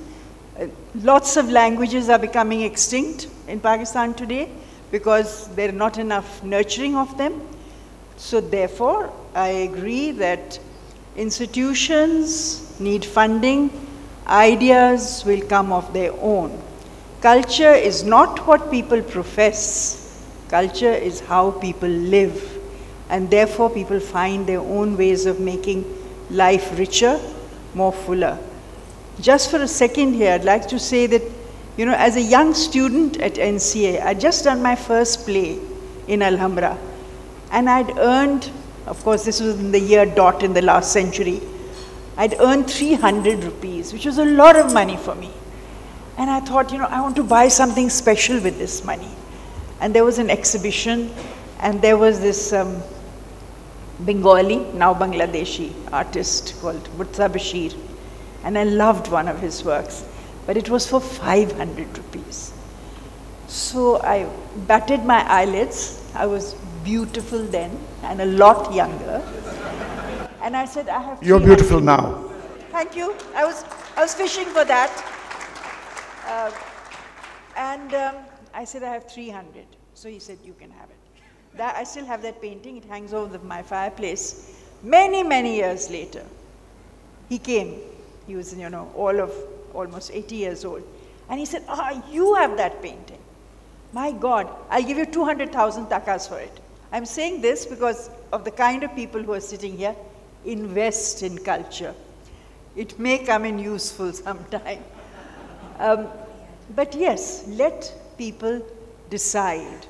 Lots of languages are becoming extinct in Pakistan today because there are not enough nurturing of them. So therefore, I agree that institutions need funding. Ideas will come of their own. Culture is not what people profess. Culture is how people live, and therefore people find their own ways of making life richer, more fuller. Just for a second here, I'd like to say that, you know, as a young student at NCA, I'd just done my first play in Alhambra, and I'd earned, of course this was in the year dot in the last century, I'd earned 300 rupees, which was a lot of money for me. And I thought, you know, I want to buy something special with this money. And there was an exhibition, and there was this Bengali, now Bangladeshi artist called Murtaza Bashir. And I loved one of his works, but it was for 500 rupees. So I batted my eyelids. I was beautiful then and a lot younger. And I said, I have. You're beautiful now. Thank you. I was fishing for that. I said, I have 300. So he said, you can have it. I still have that painting. It hangs over my fireplace. Many, many years later, he came. He was, you know, almost 80 years old. And he said, you have that painting. My God, I'll give you 200,000 takas for it. I'm saying this because of the kind of people who are sitting here. Invest in culture. It may come in useful sometime. But yes, let people decide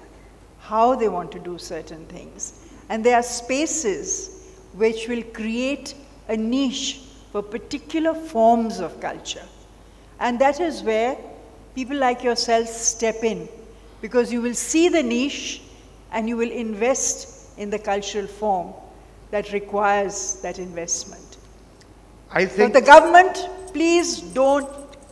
how they want to do certain things. And there are spaces which will create a niche for particular forms of culture. And that is where people like yourselves step in, because you will see the niche and you will invest in the cultural form that requires that investment. I think so the government, please don't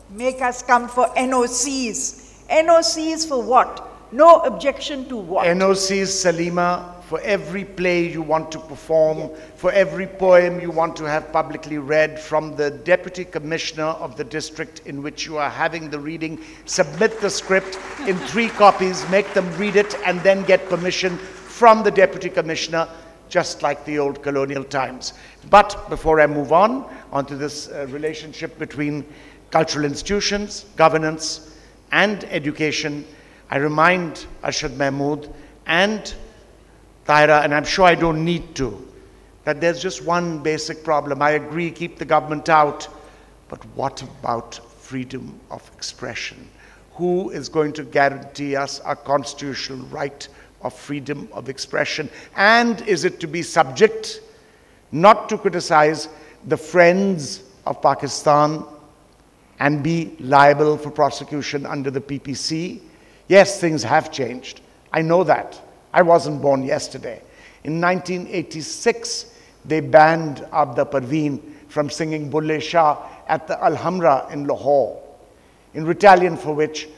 make us come for NOCs. NOCs for what? No objection to what? NOCs, Salima, for every play you want to perform, for every poem you want to have publicly read, from the Deputy Commissioner of the district in which you are having the reading, submit the script in 3 copies, make them read it, and then get permission from the Deputy Commissioner, just like the old colonial times. But before I move on to this relationship between cultural institutions, governance, and education, I remind Arshad Mahmood and Tahira, and I'm sure I don't need to, that there's just one basic problem. I agree, keep the government out, but what about freedom of expression? Who is going to guarantee us our constitutional right of freedom of expression? And is it to be subject not to criticize the friends of Pakistan and be liable for prosecution under the PPC? Yes, things have changed. I know that. I wasn't born yesterday. In 1986, they banned Abda Parveen from singing Bulle Shah at the Alhambra in Lahore, in retaliation for which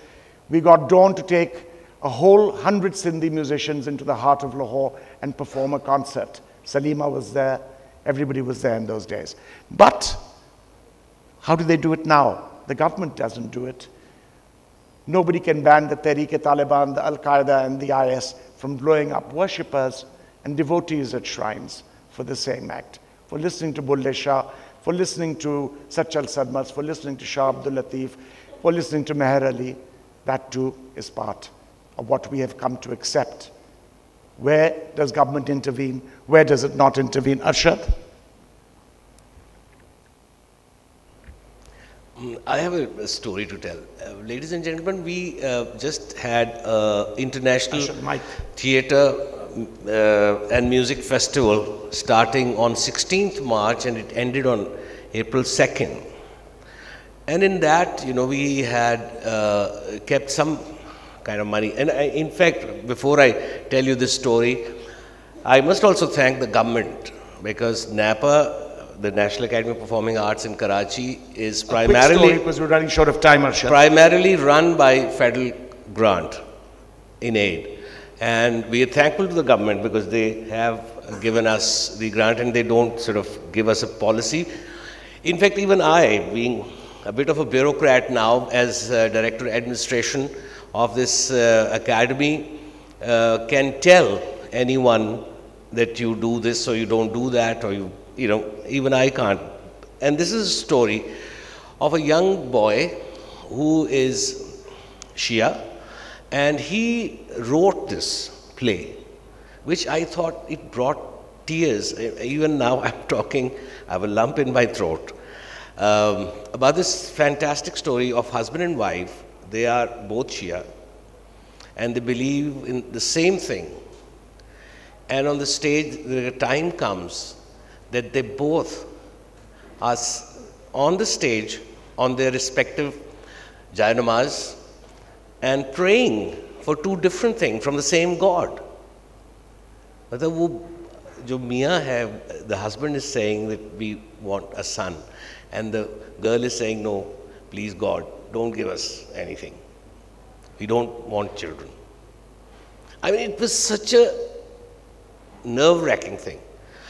we got Dawn to take a whole 100 Sindhi musicians into the heart of Lahore and perform a concert. Salima was there, everybody was there in those days. But how do they do it now? The government doesn't do it. Nobody can ban the Tehreek-e-Taliban, the Al-Qaeda and the IS from blowing up worshippers and devotees at shrines for the same act, for listening to Bulle Shah, for listening to Sachal Sadmas, for listening to Shah Abdul Latif, for listening to Meher Ali. That too is part of what we have come to accept. Where does government intervene? Where does it not intervene? Arshad? I have a story to tell. Ladies and gentlemen, we just had International Theatre and Music Festival starting on 16th March and it ended on April 2nd. And in that, we had kept some kind of money. And in fact, before I tell you this story, I must also thank the government because NAPA, the National Academy of Performing Arts in Karachi, is primarily because we're running short of time, Arshad. Primarily run by federal grant in aid. And we are thankful to the government because they have given us the grant and they don't sort of give us a policy. In fact, even I, being a bit of a bureaucrat now as Director of Administration of this academy, can tell anyone that you do this or you don't do that, or even I can't. And this is a story of a young boy who is Shia, and he wrote this play, which I thought it brought tears. Even now I'm talking, I have a lump in my throat. About this fantastic story of husband and wife. They are both Shia, and they believe in the same thing. And on the stage, the time comes that they both are on the stage on their respective Jayanamaz and praying for two different things from the same God. मतलब वो जो मियाँ है, the husband is saying that we want a son, and the girl is saying, no, please God, don't give us anything. We don't want children. I mean, it was such a nerve-wracking thing.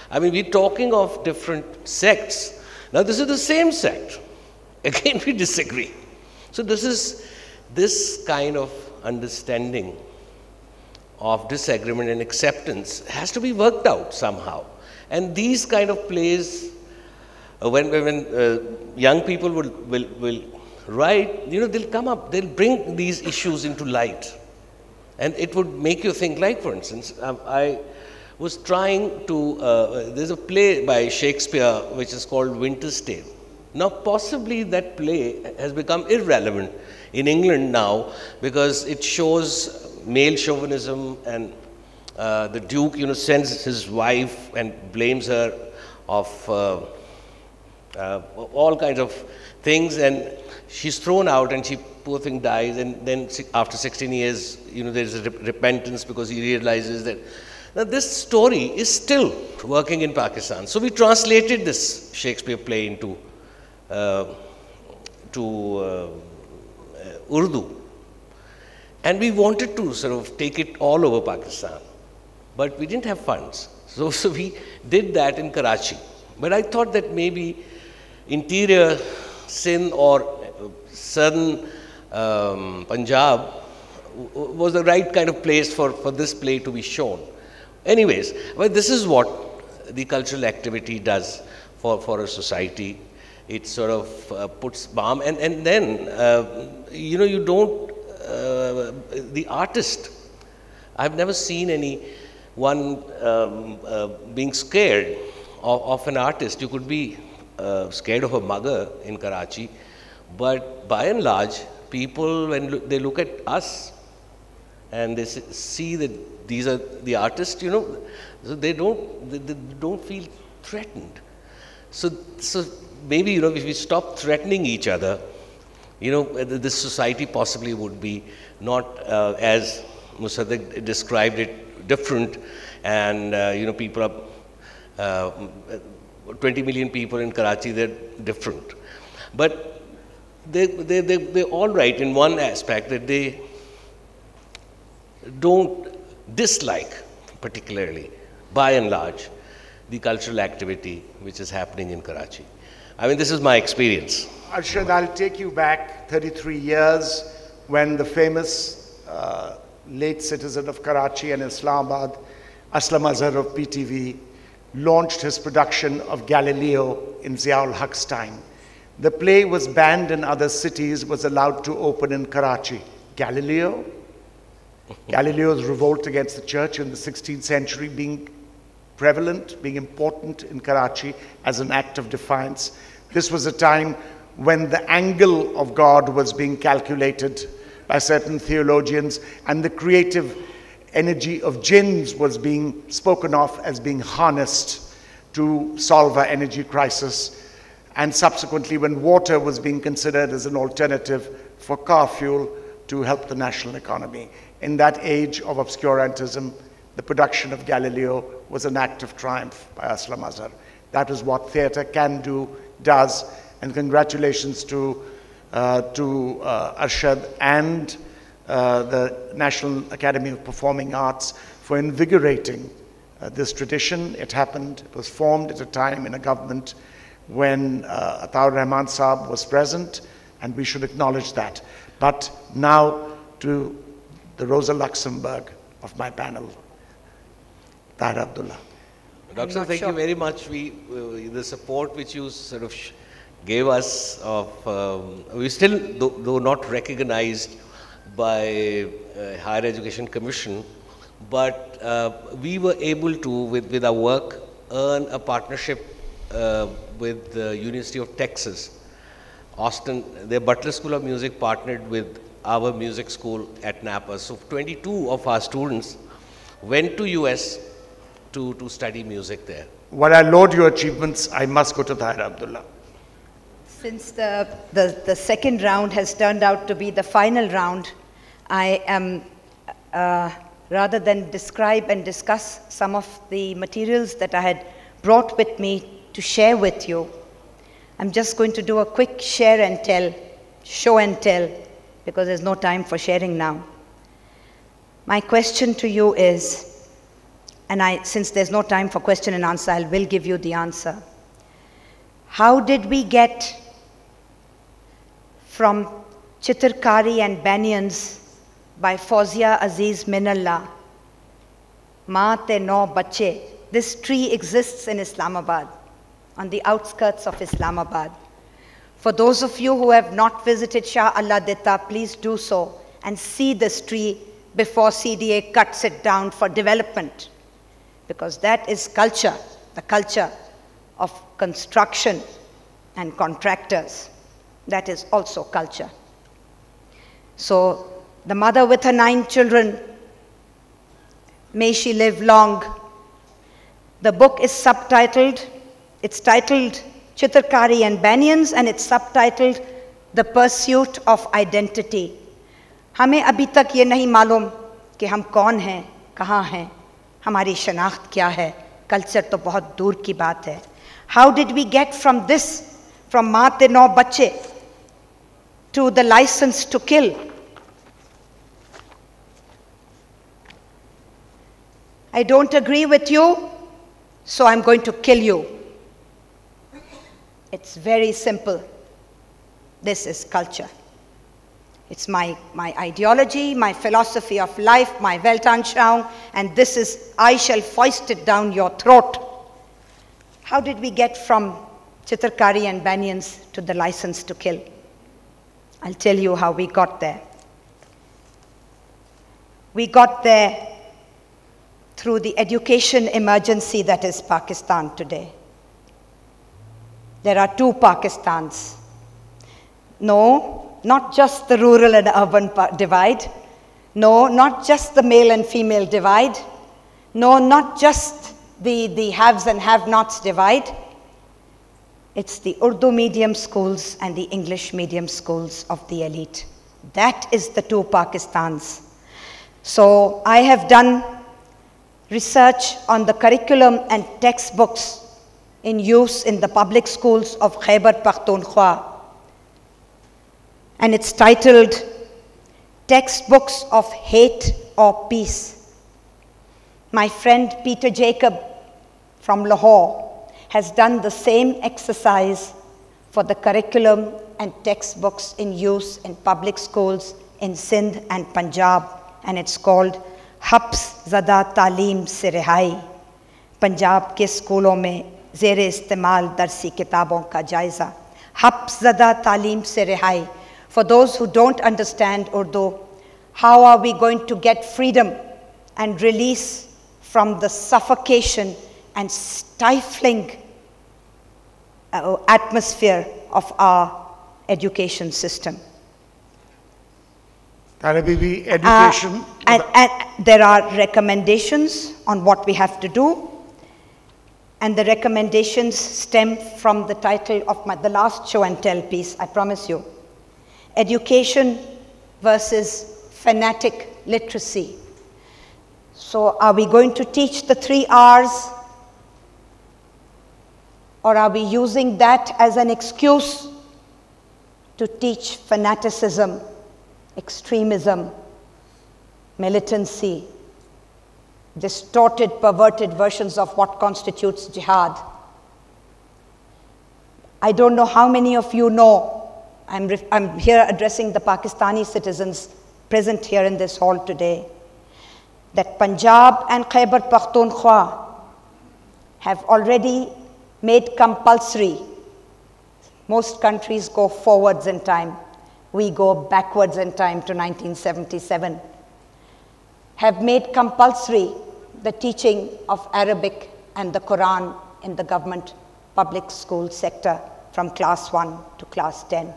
I mean, we're talking of different sects. Now, this is the same sect. Again, we disagree. So this kind of understanding of disagreement and acceptance has to be worked out somehow. And these kind of plays, when young people will write, they'll come up, they'll bring these issues into light. And it would make you think, like, for instance, I was trying to, there's a play by Shakespeare which is called Winter's Tale. Now, possibly that play has become irrelevant in England now because it shows male chauvinism, and the Duke, sends his wife and blames her of all kinds of things, and she's thrown out and she, poor thing, dies, and then after 16 years, there's a repentance because he realizes that. Now, this story is still working in Pakistan. So we translated this Shakespeare play into Urdu. And we wanted to sort of take it all over Pakistan. But we didn't have funds. So we did that in Karachi. But I thought that maybe interior Sindh or southern Punjab was the right kind of place for this play to be shown. Anyways, well, this is what the cultural activity does for a society. It sort of puts balm, and then, you don't, the artist, I've never seen anyone being scared of an artist. You could be scared of a mugger in Karachi, but by and large, people, when they look at us and they see that these are the artists, so they don't feel threatened. So maybe, if we stop threatening each other, this society possibly would be not as Mossadegh described it different, and you know, people are 20 million people in Karachi, they're different. But they're all right in one aspect, that they don't dislike particularly, by and large, the cultural activity which is happening in Karachi. I mean, this is my experience. Arshad, I'll take you back 33 years when the famous late citizen of Karachi and Islamabad, Aslam Azhar of PTV, launched his production of Galileo in Ziaul Haq's time. The play was banned in other cities, was allowed to open in Karachi. Galileo? Galileo's revolt against the church in the 16th century being prevalent, being important in Karachi as an act of defiance. This was a time when the angle of God was being calculated by certain theologians, and the creative energy of jinns was being spoken of as being harnessed to solve our energy crisis. And subsequently, when water was being considered as an alternative for car fuel to help the national economy. In that age of obscurantism, the production of Galileo was an act of triumph by Aslam Azhar. That is what theatre can do, does, and congratulations to Arshad and the National Academy of Performing Arts for invigorating this tradition. It happened, it was formed at a time in a government when Ataur Rahman Saab was present, and we should acknowledge that. But now to the Rosa Luxemburg of my panel, Tahir Abdullah. Doctor, thank you very much. The support which you sort of gave us of, we still, though not recognized by Higher Education Commission, but we were able to, with our work, earn a partnership with the University of Texas. Austin, their Butler School of Music partnered with our music school at Napa. So 22 of our students went to US to study music there. While I laud your achievements, I must go to Tahir Abdullah. Since the second round has turned out to be the final round, I am, rather than describe and discuss some of the materials that I had brought with me to share with you, I'm just going to do a quick share and tell, show and tell, because there's no time for sharing now. My question to you is, and since there's no time for question and answer, I will give you the answer. How did we get from Chitrkari and Banyans by Fawzia Aziz Minallah, Maa te no bache? This tree exists in Islamabad, on the outskirts of Islamabad. For those of you who have not visited Shah Allah Ditta, please do so and see this tree before CDA cuts it down for development. Because that is culture, the culture of construction and contractors. That is also culture. So the mother with her 9 children, may she live long. The book is subtitled, it's titled Chitrkari and Banyans, and it's subtitled The Pursuit of Identity. हमें अभी तक ये नहीं मालूम कि हम कौन हैं, कहाँ हैं, हमारी शनाख्त क्या है, कल्चर तो बहुत दूर की बात है. How did we get from this, from maa te no bache to the license to kill? I don't agree with you, so I'm going to kill you. It's very simple. This is culture. It's my ideology, my philosophy of life, my Weltanschauung, and this is, I shall foist it down your throat. How did we get from Chitrkari and Banyans to the license to kill? I'll tell you how we got there. We got there through the education emergency that is Pakistan today. There are 2 Pakistans. No, not just the rural and urban divide. No, not just the male and female divide. No, not just the haves and have-nots divide. It's the Urdu medium schools and the English medium schools of the elite. That is the 2 Pakistans. So I have done research on the curriculum and textbooks in use in the public schools of Khyber Pakhtunkhwa. And it's titled Textbooks of Hate or Peace. My friend Peter Jacob from Lahore has done the same exercise for the curriculum and textbooks in use in public schools in Sindh and Punjab, and it's called Habs Zada Taaleem Se Rihai. Punjab ke schoolon mein zere istemal darsi kitabon ka jaiza. Habs Zada Taaleem Se Rihai. For those who don't understand Urdu, how are we going to get freedom and release from the suffocation and stifling atmosphere of our education system? Tarabibi, education. And there are recommendations on what we have to do. And the recommendations stem from the title of the last show and tell piece, I promise you. Education versus fanatic literacy. So are we going to teach the 3 R's? Or are we using that as an excuse to teach fanaticism, extremism, militancy, distorted, perverted versions of what constitutes jihad? I don't know how many of you know, I'm here addressing the Pakistani citizens present here in this hall today, that Punjab and Khyber Pakhtunkhwa have already made compulsory. Most countries go forwards in time. We go backwards in time to 1977. Have made compulsory the teaching of Arabic and the Quran in the government public school sector from class 1 to class 10.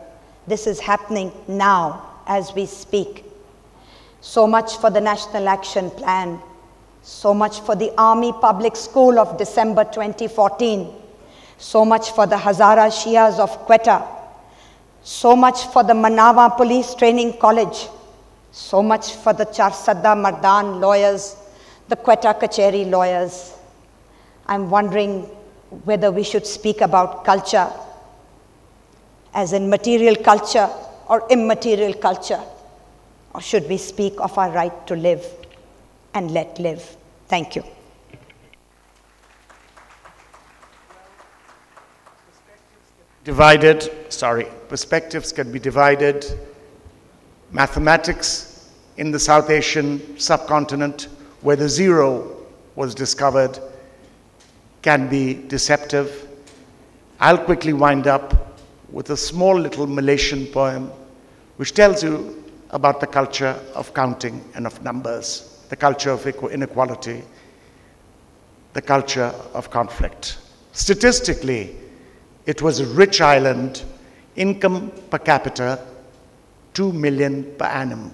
This is happening now as we speak. So much for the National Action Plan. So much for the Army Public School of December 2014. So much for the Hazara Shias of Quetta. So much for the Manawa Police Training College. So much for the Charsadda Mardan lawyers, the Quetta Kacheri lawyers. I'm wondering whether we should speak about culture as in material culture or immaterial culture, or should we speak of our right to live and let live? Thank you. Perspectives can be divided. Mathematics in the South Asian subcontinent, where the zero was discovered, can be deceptive. I'll quickly wind up with a small little Malaysian poem which tells you about the culture of counting and of numbers, the culture of inequality, the culture of conflict. Statistically, it was a rich island, income per capita, 2 million per annum.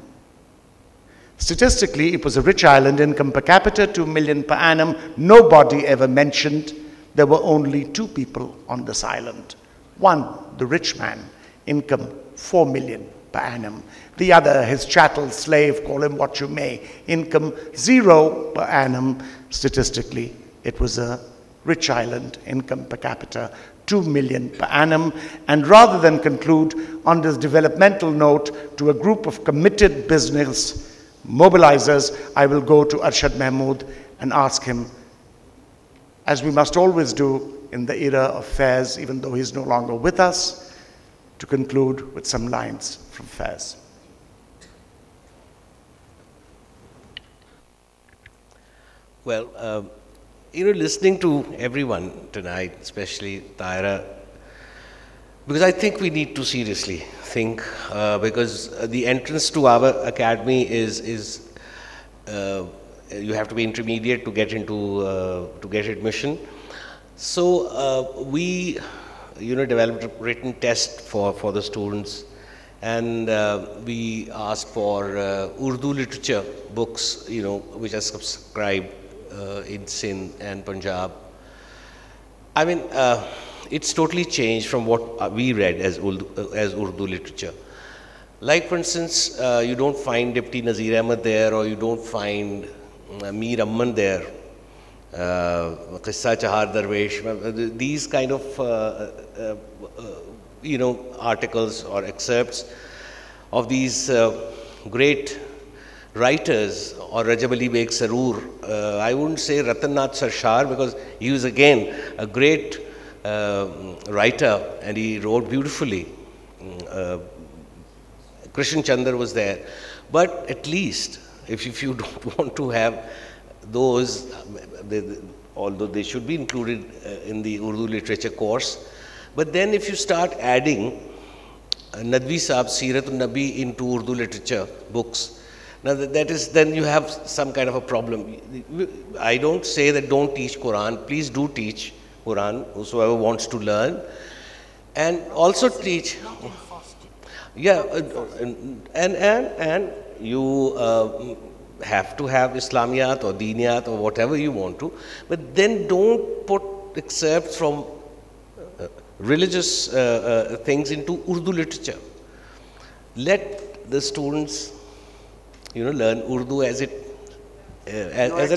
Statistically, it was a rich island, income per capita, 2 million per annum. Nobody ever mentioned there were only 2 people on this island. One, the rich man, income 4 million per annum. The other, his chattel slave, call him what you may, income 0 per annum. Statistically, it was a rich island, income per capita, 2 million per annum. And rather than conclude on this developmental note to a group of committed business mobilizers, I will go to Arshad Mahmood and ask him, as we must always do in the era of Faiz, even though he's no longer with us, to conclude with some lines from Faiz. Well, listening to everyone tonight, especially Taira, because I think we need to seriously think, because the entrance to our academy is you have to be intermediate to get into to get admission. So we developed a written test for the students, and we asked for Urdu literature books, which are subscribed in Sindh and Punjab. I mean, it's totally changed from what we read as Urdu literature. Like, for instance, you don't find Deputy Nazir Ahmed there, or you don't find Mir Amman there, Qissa Chahar Darwesh, these kind of articles or excerpts of these great writers, or Rajab Ali Beg Sarur. I wouldn't say Ratan Nath Sarshar, because he was again a great writer and he wrote beautifully. Krishan Chandra was there. But at least, if you don't want to have those, although they should be included in the Urdu literature course, but then if you start adding Nadvi Saab Seeratul Nabi into Urdu literature books, now that is, then you have some kind of a problem. I don't say that don't teach Quran. Please do teach Quran, whosoever wants to learn, and also teach. Yeah, and you have to have Islamiyat or Diniyat or whatever you want to, but then don't put excerpts from religious things into Urdu literature. Let the students, learn Urdu as a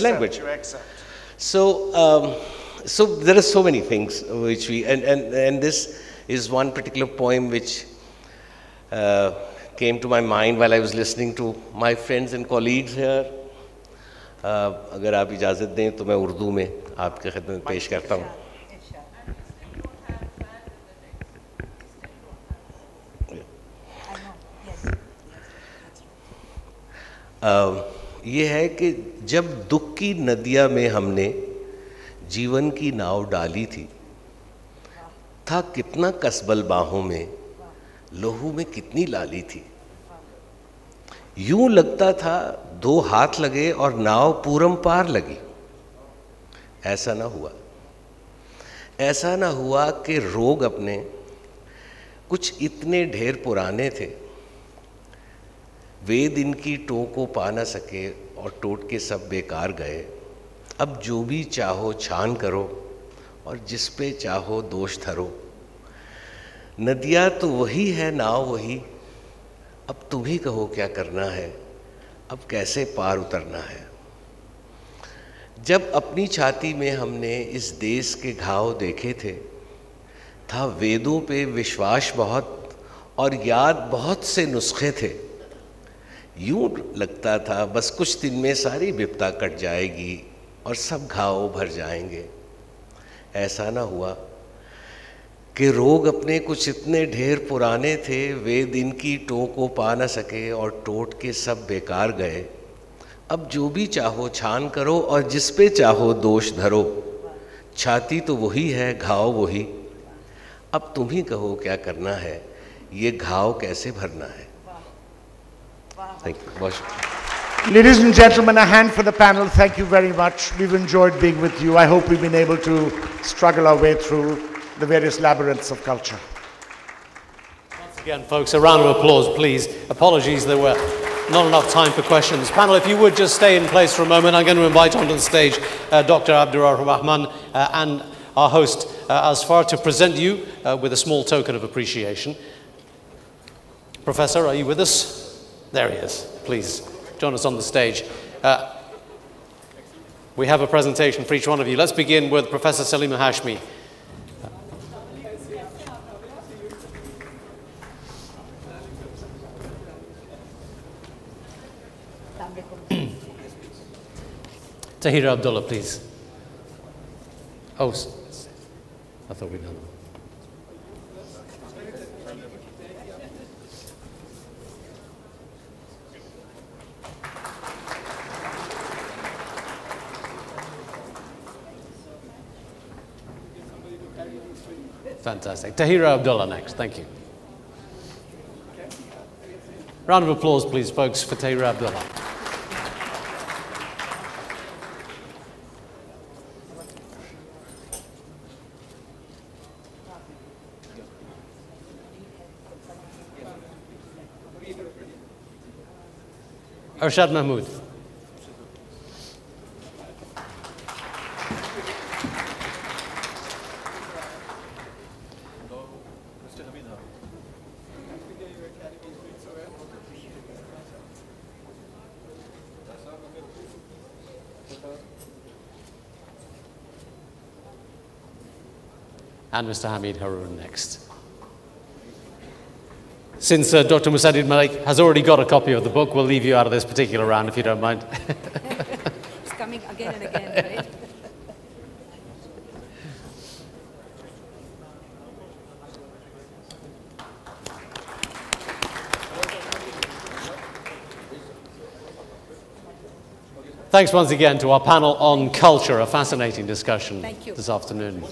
language. So, so there are so many things which we, and this is one particular poem which came to my mind while I was listening to my friends and colleagues here. अगर आप इजाज़त दें तो मैं उर्दू में आपके खिदमत में पेश करता हूँ. ये है कि जब दुख की नदिया में हमने जीवन की नाव डाली थी, था कितना कसबल बाहों में, लहू में कितनी लाली थी. यूं लगता था दो हाथ लगे और नाव पूरम पार लगी. ऐसा ना हुआ. ऐसा ना हुआ कि रोग अपने कुछ इतने ढेर पुराने थे, वेद इनकी टो को पा ना सके और टोट के सब बेकार गए. अब जो भी चाहो छान करो और जिस पे चाहो दोष धरो. नदिया तो वही है, नाव वही, अब तुम ही कहो क्या करना है, अब कैसे पार उतरना है. जब अपनी छाती में हमने इस देश के घाव देखे थे, था वेदों पे विश्वास बहुत और याद बहुत से नुस्खे थे. यूं लगता था बस कुछ दिन में सारी विपदा कट जाएगी और सब घाव भर जाएंगे. ऐसा ना हुआ कि रोग अपने कुछ इतने ढेर पुराने थे, वेद इनकी टो को पा न सके और टोट के सब बेकार गए. अब जो भी चाहो छान करो और जिस पे चाहो दोष धरो. छाती तो वही है, घाव वही, अब तुम ही कहो क्या करना है, ये घाव कैसे भरना है. Thank you. Ladies and gentlemen, a hand for the panel. Thank you very much. We've enjoyed being with you. I hope we've been able to struggle our way through the various labyrinths of culture. Once again, folks, a round of applause, please. Apologies, there were not enough time for questions. Panel, if you would just stay in place for a moment, I'm going to invite onto the stage Dr. Abdur Rahman and our host Asfar to present you with a small token of appreciation. Professor, are you with us? There he is. Please join us on the stage. We have a presentation for each one of you. Let's begin with Professor Salima Hashmi. Tahira Abdullah, please. Oh, I thought we'd done that. Fantastic. Tahira Abdullah next. Thank you. Round of applause, please, folks, for Tahira Abdullah. Arshad Mahmood. and Mr. Hamid Haroon next. Since Dr. Musaddid Malik has already got a copy of the book, we'll leave you out of this particular round if you don't mind. It's coming again and again, right? Thanks once again to our panel on culture, a fascinating discussion this afternoon.